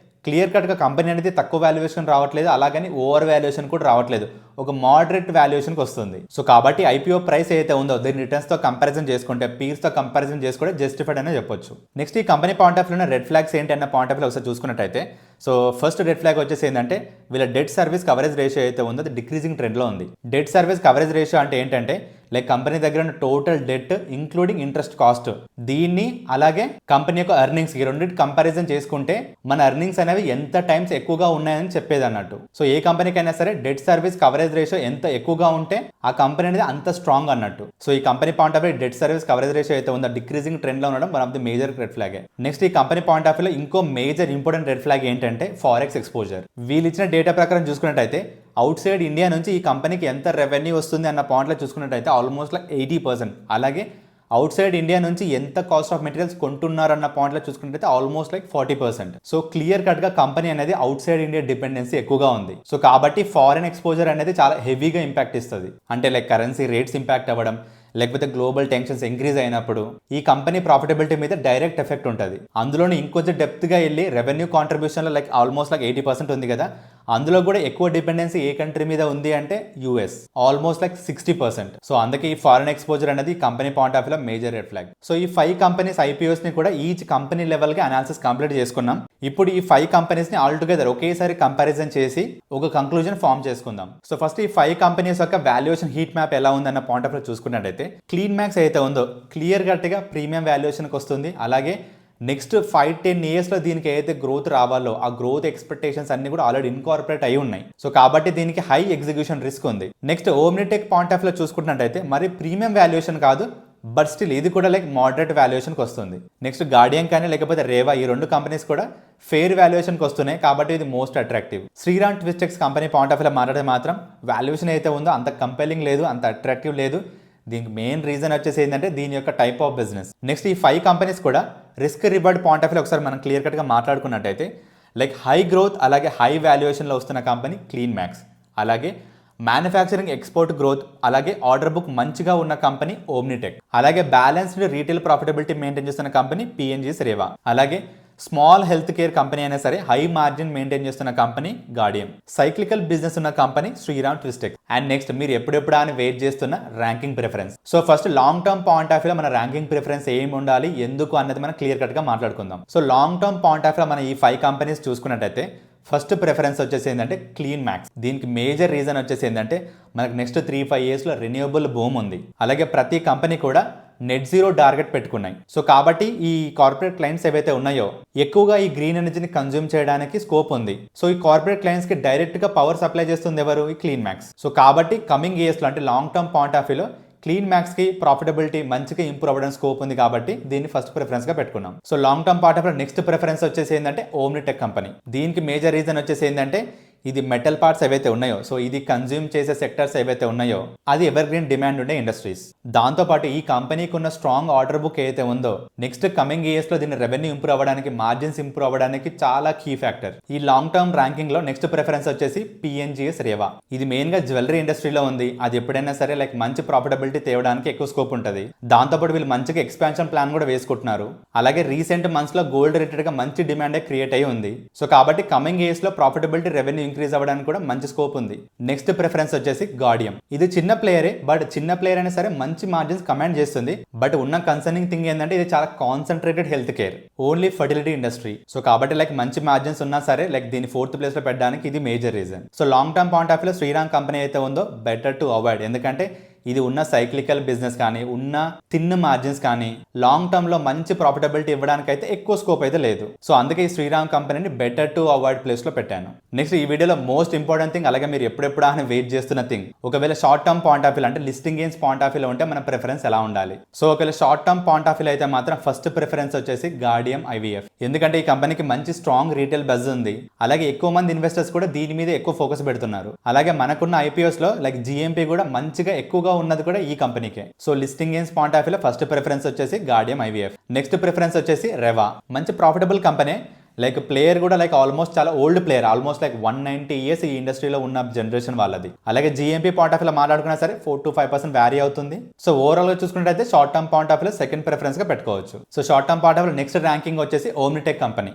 క్లియర్ కట్గా కంపెనీ అనేది తక్కువ వాల్యుయేషన్ రావట్లేదు, అలాగని ఓవర్ వాల్యుయేషన్ కూడా రావట్లేదు, ఒక మోడరేట్ వాల్యుయేషన్కి వస్తుంది. సో కాబట్టి ఐపీఓ ప్రైస్ ఏదైతే ఉందో దీని రిటర్న్స్తో కంపారిజన్ చేసుకుంటే పీర్స్తో కంపారిజన్ చేసుకుంటే జస్టిఫైడ్ అనే చెప్పొచ్చు. నెక్స్ట్ ఈ కంపెనీ పాయింట్ ఆఫ్ వ్యూలో రెడ్ ఫ్లాగ్స్ ఏంటి అన్న పాయింట్ ఆఫ్ వ్యూలో ఒకసారి చూసుకున్నట్టయితే సో ఫస్ట్ రెడ్ ఫ్లాగ్ వచ్చేసి ఏంటంటే వీళ్ళ డెట్ సర్వీస్ కవరేజ్ రేషియో అయితే ఉందో అది డిక్రీజింగ్ ట్రెండ్లో ఉంది. డెట్ సర్వీస్ కవరేజ్ రేషియో అంటే ఏంటంటే లైక్ కంపెనీ దగ్గర ఉన్న total debt including interest cost దీన్ని అలాగే కంపెనీ యొక్క ఎర్నింగ్స్ ఈ రెండింటి కంపారిజన్ చేసుకుంటే మన ఎర్నింగ్స్ అనేవి ఎంత టైమ్స్ ఎక్కువగా ఉన్నాయని చెప్పేది అన్నట్టు. సో ఏ కంపెనీకైనా సరే డెట్ సర్వీస్ కవరేజ్ రేషియో ఎంత ఎక్కువగా ఉంటే ఆ కంపెనీ అనేది అంత స్ట్రాంగ్ అన్నట్టు. సో ఈ company point of view debt service coverage ratio అయితే ఉందో డిక్రీజింగ్ ట్రెండ్ లో ఉండడం one of the major red flag. Next ఈ కంపెనీ పాయింట్ ఆఫ్ వ్యూలో ఇంకో మేజర్ ఇంపార్టెంట్ రెడ్ ఫ్లాగ్ ఏంటంటే ఫారెక్స్ ఎక్స్పోజర్. వీళ్ళు ఇచ్చిన డేటా ప్రకారం చూసుకున్నట్టయితే అవుట్ సైడ్ ఇండియా నుంచి ఈ కంపెనీకి ఎంత రెవెన్యూ వస్తుంది అన్న పాయింట్లో చూసుకున్నట్టయితే ఆల్మోస్ట్ లైక్ 80%. అలాగే అవుట్ సైడ్ ఇండియా నుంచి ఎంత కాస్ట్ ఆఫ్ మెటీరియల్స్ కొంటున్నారన్న పాయింట్లో చూసుకున్నట్టయితే ఆల్మోస్ట్ లైక్ 40%. సో క్లియర్ కట్గా కంపెనీ అనేది అవుట్ సైడ్ ఇండియా డిపెండెన్సీ ఎక్కువగా ఉంది. సో కాబట్టి ఫారెన్ ఎక్స్పోజర్ అనేది చాలా హెవీగా ఇంపాక్ట్ ఇస్తుంది. అంటే లైక్ కరెన్సీ రేట్స్ ఇంపాక్ట్ అవ్వడం, లేకపోతే గ్లోబల్ టెన్షన్స్ ఇంక్రీజ్ అయినప్పుడు ఈ కంపెనీ ప్రాఫిటబిలిటీ మీద డైరెక్ట్ ఎఫెక్ట్ ఉంటుంది. అందులోనే ఇంకొంచెం డెప్త్గా వెళ్ళి రెవెన్యూ కాంట్రిబ్యూషన్లో లైక్ ఆల్మోస్ట్ లైక్ 80% ఉంది కదా, అందులో కూడా ఎక్కువ డిపెండెన్సీ ఏ కంట్రీ మీద ఉంది అంటే యూఎస్, ఆల్మోస్ట్ లైక్ 60%. సో అందుకే ఈ ఫారెన్ ఎక్స్పోజర్ అనేది కంపెనీ పాయింట్ ఆఫ్ వ్యూలో మేజర్ రెడ్ ఫ్లాగ్. సో ఈ 5 కంపెనీస్ ఐపీఓస్ ని కూడా ఈచ్ కంపెనీ లెవెల్ గా అనాలిసిస్ కంప్లీట్ చేసుకున్నాం. ఇప్పుడు ఈ 5 కంపెనీస్ ని ఆల్ టుగెదర్ ఒకేసారి కంపారిజన్ చేసి ఒక కంక్లూజన్ ఫామ్ చేసుకుందాం. సో ఫస్ట్ ఈ 5 కంపెనీస్ యొక్క వాల్యుయేషన్ హీట్ మ్యాప్ ఎలా ఉందన్న పాయింట్ ఆఫ్ వ్యూ చూసుకున్నట్టయితే క్లీన్ మ్యాక్స్ అయితే ఉందో క్లియర్ కట్గా ప్రీమియం వాల్యుయేషన్కి వస్తుంది. అలాగే నెక్స్ట్ 5-10 ఇయర్స్లో దీనికి ఏదైతే గ్రోత్ రావాలో ఆ గ్రోత్ ఎక్స్పెక్టేషన్స్ అన్ని కూడా ఆల్రెడీ ఇన్కార్పొరేట్ అయి ఉన్నాయి. సో కాబట్టి దీనికి హై ఎగ్జిక్యూషన్ రిస్క్ ఉంది. నెక్స్ట్ ఓమ్నిటెక్ పాయింట్ ఆఫ్ లో చూసుకుంటున్నట్టయితే మరి ప్రీమియం వాల్యుయేషన్ కాదు, బట్ స్టిల్ ఇది కూడా లైక్ మోడరేట్ వాల్యుయేషన్కి వస్తుంది. నెక్స్ట్ గార్డియన్ కానీ లేకపోతే రేవా, ఈ 2 కంపెనీస్ కూడా ఫెయిర్ వాల్యుయేషన్కి వస్తున్నాయి కాబట్టి ఇది most attractive. Shriram Twistex company point of లో మాట్లాడితే మాత్రం వాల్యుయేషన్ అయితే ఉందో అంత కంపెలింగ్ లేదు, అంత అట్రాక్టివ్ లేదు. దీనికి మెయిన్ రీజన్ వచ్చేసి ఏంటంటే దీని యొక్క టైప్ ఆఫ్ బిజినెస్. నెక్స్ట్ ఈ 5 కంపెనీస్ కూడా risk reward point of view ఒకసారి మనం క్లియర్ కట్గా మాట్లాడుకున్నట్టయితే లైక్ హై గ్రోత్ అలాగే హై వాల్యుయేషన్లో వస్తున్న కంపెనీ క్లీన్ మ్యాక్స్, అలాగే మ్యానుఫ్యాక్చరింగ్ ఎక్స్పోర్ట్ గ్రోత్ అలాగే ఆర్డర్ బుక్ మంచిగా ఉన్న కంపెనీ ఓమ్నిటెక్, అలాగే బ్యాలెన్స్డ్ రీటైల్ ప్రాఫిటబిలిటీ మెయింటైన్ చేస్తున్న కంపెనీ పిఎన్జీస్ రేవా, అలాగే స్మాల్ హెల్త్ కేర్ కంపెనీ అయినా సరే హై మార్జిన్ మెయింటైన్ చేస్తున్న కంపెనీ గార్డియన్, సైక్లికల్ బిజినెస్ ఉన్న కంపెనీ శ్రీరామ్ ట్విస్టెక్. అండ్ నెక్స్ట్ మీరు ఎప్పుడెప్పుడు అని వెయిట్ చేస్తున్న ranking preference. So first long term point of వ్యూలో మన ర్యాంకింగ్ ప్రిఫరెన్స్ ఏమి ఉండాలి, ఎందుకు అన్నది మనం క్లియర్ కట్గా మాట్లాడుకుందాం. So long term point of వ్యూలో మనం ఈ 5 కంపెనీస్ చూసుకున్నట్టయితే ఫస్ట్ ప్రిఫరెన్స్ వచ్చేసి ఏంటంటే క్లీన్ మ్యాక్స్. దీనికి మేజర్ రీజన్ వచ్చేసి ఏంటంటే మనకు నెక్స్ట్ 3-5 ఇయర్స్లో రెన్యూవబుల్ బూమ్ ఉంది. అలాగే ప్రతి కంపెనీ కూడా నెట్ జీరో టార్గెట్ పెట్టుకున్నాయి. సో కాబట్టి ఈ కార్పొరేట్ క్లయింట్స్ ఏవైతే ఉన్నాయో ఎక్కువగా ఈ గ్రీన్ ఎనర్జీని కన్జ్యూమ్ చేయడానికి స్కోప్ ఉంది. సో ఈ కార్పొరేట్ క్లయింట్స్ కి డైరెక్ట్ గా పవర్ సప్లై చేస్తుంది ఎవరు, ఈ క్లీన్ మ్యాక్స్. సో కాబట్టి కమింగ్ ఇయర్స్ లో అంటే లాంగ్ టర్మ్ పాయింట్ ఆఫ్ వ్యూలో క్లీన్ మ్యాక్స్ కి ప్రాఫిటబిలిటీ మంచిగా ఇంప్రూవ్ అవ్వడానికి స్కోప్ ఉంది కాబట్టి దీన్ని ఫస్ట్ ప్రిఫరెన్స్ గా పెట్టుకున్నాం. So long term point of వ్యూలో నెక్స్ట్ ప్రిఫరెన్స్ వచ్చేసి ఏంటంటే ఓమ్నిటెక్ కంపెనీ. దీనికి మేజర్ రీజన్ వచ్చేసి ఏంటంటే ఇది మెటల్ పార్ట్స్ ఏవైతే ఉన్నాయో, సో ఇది కన్జ్యూమ్ చేసే సెక్టర్స్ ఏవైతే ఉన్నాయో అది ఎవర్ గ్రీన్ డిమాండ్ ఉండే ఇండస్ట్రీస్. దాంతోపాటు ఈ కంపెనీకి ఉన్న స్ట్రాంగ్ ఆర్డర్ బుక్ ఏదైతే ఉందో నెక్స్ట్ కమింగ్ ఇయర్స్ లో దీని రెవెన్యూ ఇంప్రూవ్ అవ్వడానికి, మార్జిన్స్ ఇంప్రూవ్ అవ్వడానికి చాలా కీ ఫ్యాక్టర్. ఈ లాంగ్ టర్మ్ ర్యాంకింగ్ లో నెక్స్ట్ ప్రిఫరెన్స్ వచ్చేసి పిఎన్జిఎస్ రేవా. ఇది మెయిన్ గా జ్యువెలరీ ఇండస్ట్రీలో ఉంది. అది ఎప్పుడైనా సరే లైక్ మంచి ప్రాఫిటబిలిటీ తేవడానికి ఎక్కువ స్కోప్ ఉంటుంది. దాంతోపాటు వీళ్ళు మంచిగా ఎక్స్పాన్షన్ ప్లాన్ కూడా వేసుకుంటున్నారు. అలాగే రీసెంట్ మంత్స్ లో గోల్డ్ రిలేటెడ్ గా మంచి డిమాండ్ క్రియేట్ అయి ఉంది. సో కాబట్టి కమింగ్ ఇయర్స్ లో ప్రాఫిటబిలిటీ రెవెన్యూ ఇంక్రీజ్ అవ్వడానికి కూడా మంచి స్కోప్ ఉంది. నెక్స్ట్ ప్రిఫరెన్స్ వచ్చేసి గార్డియం. ఇది చిన్న ప్లేయరే, బట్ చిన్న ప్లేయర్ అయినా సరే మంచి మార్జిన్స్ కమాండ్ చేస్తుంది. బట్ ఉన్న కన్సర్నింగ్ థింగ్ ఏంటంటే ఇది చాలా concentrated health care, only fertility industry. So కాబట్టి లైక్ మంచి మార్జిన్స్ ఉన్నా సరే లైక్ దీని 4th ప్లేస్ లో పెట్టడానికి ఇది major reason. So long term point of వ్యూలో శ్రీరామ్ కంపెనీ అయితే ఉందో బెటర్ టు అవాయిడ్. ఎందుకంటే ఇది ఉన్న సైక్లికల్ బిజినెస్ కానీ ఉన్న థిన్ మార్జిన్స్ కానీ లాంగ్ టర్మ్ లో మంచి ప్రాఫిటబిలిటీ ఇవ్వడానికి అయితే ఎక్కువ స్కోప్ అయితే లేదు. సో అందుకే ఈ శ్రీరామ్ కంపెనీని బెటర్ టు అవాయిడ్ ప్లేస్ లో పెట్టాను. నెక్స్ట్ ఈ వీడియోలో మోస్ట్ ఇంపార్టెంట్ థింగ్, అలాగే మీరు ఎప్పుడెప్పుడు అని వెయిట్ చేస్తున్న థింగ్, ఒకవేళ short term point of view అంటే లిస్టింగ్ గెయిన్స్ పాయింట్ ఆఫ్ వ్యూలో ఉంటే మన ప్రిఫరెన్స్ ఎలా ఉండాలి. సో ఒకవేళ short term point of view అయితే మాత్రం ఫస్ట్ ప్రిఫరెన్స్ వచ్చేసి గార్డియం ఐవీఎఫ్. ఎందుకంటే ఈ కంపెనీకి మంచి స్ట్రాంగ్ రీటైల్ బజ్ ఉంది. అలాగే ఎక్కువ మంది ఇన్వెస్టర్స్ కూడా దీని మీద ఎక్కువ ఫోకస్ పెడుతున్నారు. అలాగే మనకున్న ఐపీఓస్ లో లైక్ జిఎంపీ కూడా మంచిగా ఎక్కువగా ఉన్నది కూడా ఈ కంపెనీకే. So listing gains point of వ్యూలో ఫస్ట్ ప్రిఫరెన్స్ వచ్చేసి గార్డియం ఐవీఎఫ్. నెక్స్ట్ ప్రిఫరెన్స్ వచ్చేసి రెవా. మంచి ప్రాఫిటబుల్ కంపెనీ, లైక్ ప్లేయర్ కూడా లైక్ ఆల్మోస్ట్ చాలా old player, almost like 190 years ఈ ఇండస్ట్రీలో ఉన్న జనరేషన్ వాళ్ళది. అలాగే జిఎంపీ పాయింట్ ఆఫ్ వ్యూలో మాట్లాడుకున్నా సరే 4-5% వ్యారీ అవుతుంది. సో ఓవరాల్ గా చూసుకున్నట్టయితే షార్ట్ టర్మ్ పాయింట్ ఆఫ్ వ్యూలో సెకండ్ ప్రిఫరెన్స్ గా పెట్టుకోవచ్చు. So short term point of వ్యూలో నెక్స్ట్ ర్యాంకింగ్ వచ్చేసి ఓమ్నిటెక్ కంపెనీ.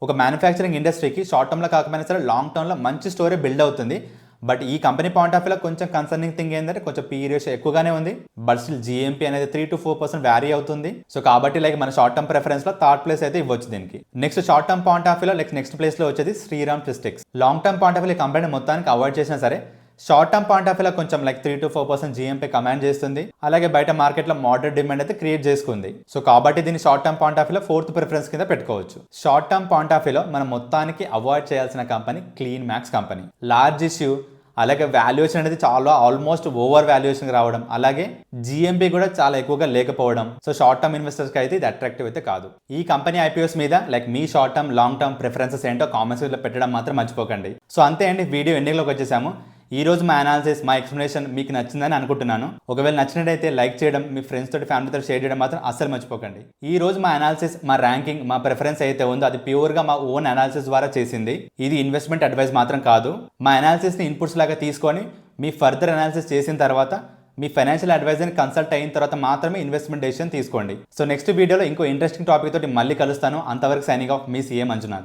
ఒక మ్యానుఫ్యాక్చరింగ్ ఇండస్ట్రీకి షార్ట్ టర్మ్ లో కాకపోయినా సరే లాంగ్ టర్మ్ లో మంచి స్టోరీ బిల్డ్ అవుతుంది. బట్ ఈ కంపెనీ పాయింట్ ఆఫ్ వ్యూలో కొంచెం కన్సర్నింగ్ థింగ్ ఏంటంటే కొంచెం పీ రేషియో ఎక్కువగానే ఉంది. బట్ స్టిల్ జిఎంపీ అనేది 3-4% వ్యారీ అవుతుంది. సో కాబట్టి లైక్ మన షార్ట్ టర్మ్ ప్రిఫరెన్స్ లో 3rd ప్లేస్ అయితే ఇవ్వచ్చు దీనికి. Next short term point of వ్యూలో నెక్స్ట్ ప్లేస్ లో వచ్చేది Shriram Twistex. Long term point of view company మొత్తానికి అవాయిడ్ చేసినా సరే షార్ట్ టర్మ్ పాయింట్ ఆఫ్ వ్యూలో కొంచెం లైక్ 3-4% జిఎంపీ కమాండ్ చేస్తుంది. అలాగే బయట మార్కెట్ లో మోడరేట్ డిమాండ్ అయితే క్రియేట్ చేసుకుంది. సో కాబట్టి దీన్ని షార్ట్ టర్మ్ పాయింట్ ఆఫ్ వ్యూలో 4th ప్రిఫరెన్స్ కింద పెట్టుకోవచ్చు. షార్ట్ టర్మ్ పాయింట్ ఆఫ్ వ్యూలో మనం మొత్తానికి అవాయిడ్ చేయాల్సిన company clean max company. Large issue, అలాగే వాల్యుయేషన్ అనేది చాలా ఆల్మోస్ట్ ఓవర్ వాల్యుయేషన్ రావడం, అలాగే జిఎంపీ కూడా చాలా ఎక్కువగా లేకపోవడం. సో షార్ట్ టర్మ్ ఇన్వెస్టర్స్కి అయితే ఇది అట్రాక్టివ్ అయితే కాదు. ఈ కంపెనీ ఐపీఓస్ మీద లైక్ మీ short term long term preferences ఏంటో కామెంట్స్ లో పెట్టడం మాత్రం మర్చిపోకండి. సో అంతే అండి, వీడియో ఎండింగ్లోకి వచ్చేసాము. ఈ రోజు మా అనాలిసిస్, మా ఎక్స్ప్లెనేషన్ మీకు నచ్చిందని అనుకుంటున్నాను. ఒకవేళ నచ్చినట్టయితే లైక్ చేయడం, మీ ఫ్రెండ్స్ తోటి ఫ్యామిలీతో షేర్ చేయడం మాత్రం అస్సలు మర్చిపోకండి. ఈ రోజు మా అనాలిసిస్, మా ర్యాంకింగ్, మా ప్రిఫరెన్స్ అయితే ఉందో అది ప్యూర్గా మా ఓన్ అనాలిసిస్ ద్వారా చేసింది. ఇది ఇన్వెస్ట్మెంట్ అడ్వైస్ మాత్రం కాదు. మా అనాలిసిస్ని ఇన్పుట్స్ లాగా తీసుకొని మీ ఫర్దర్ అనాలిసిస్ చేసిన తర్వాత మీ ఫైనాన్షియల్ అడ్వైజర్ని కన్సల్ట్ అయిన తర్వాత మాత్రమే ఇన్వెస్ట్మెంట్ డెసిషన్ తీసుకోండి. సో నెక్స్ట్ వీడియోలో ఇంకో ఇంట్రెస్టింగ్ టాపిక్ తోటి మళ్ళీ కలుస్తాను. అంతవరకు సైనింగ్ ఆఫ్, మీ సీఎం మంజునాథ్.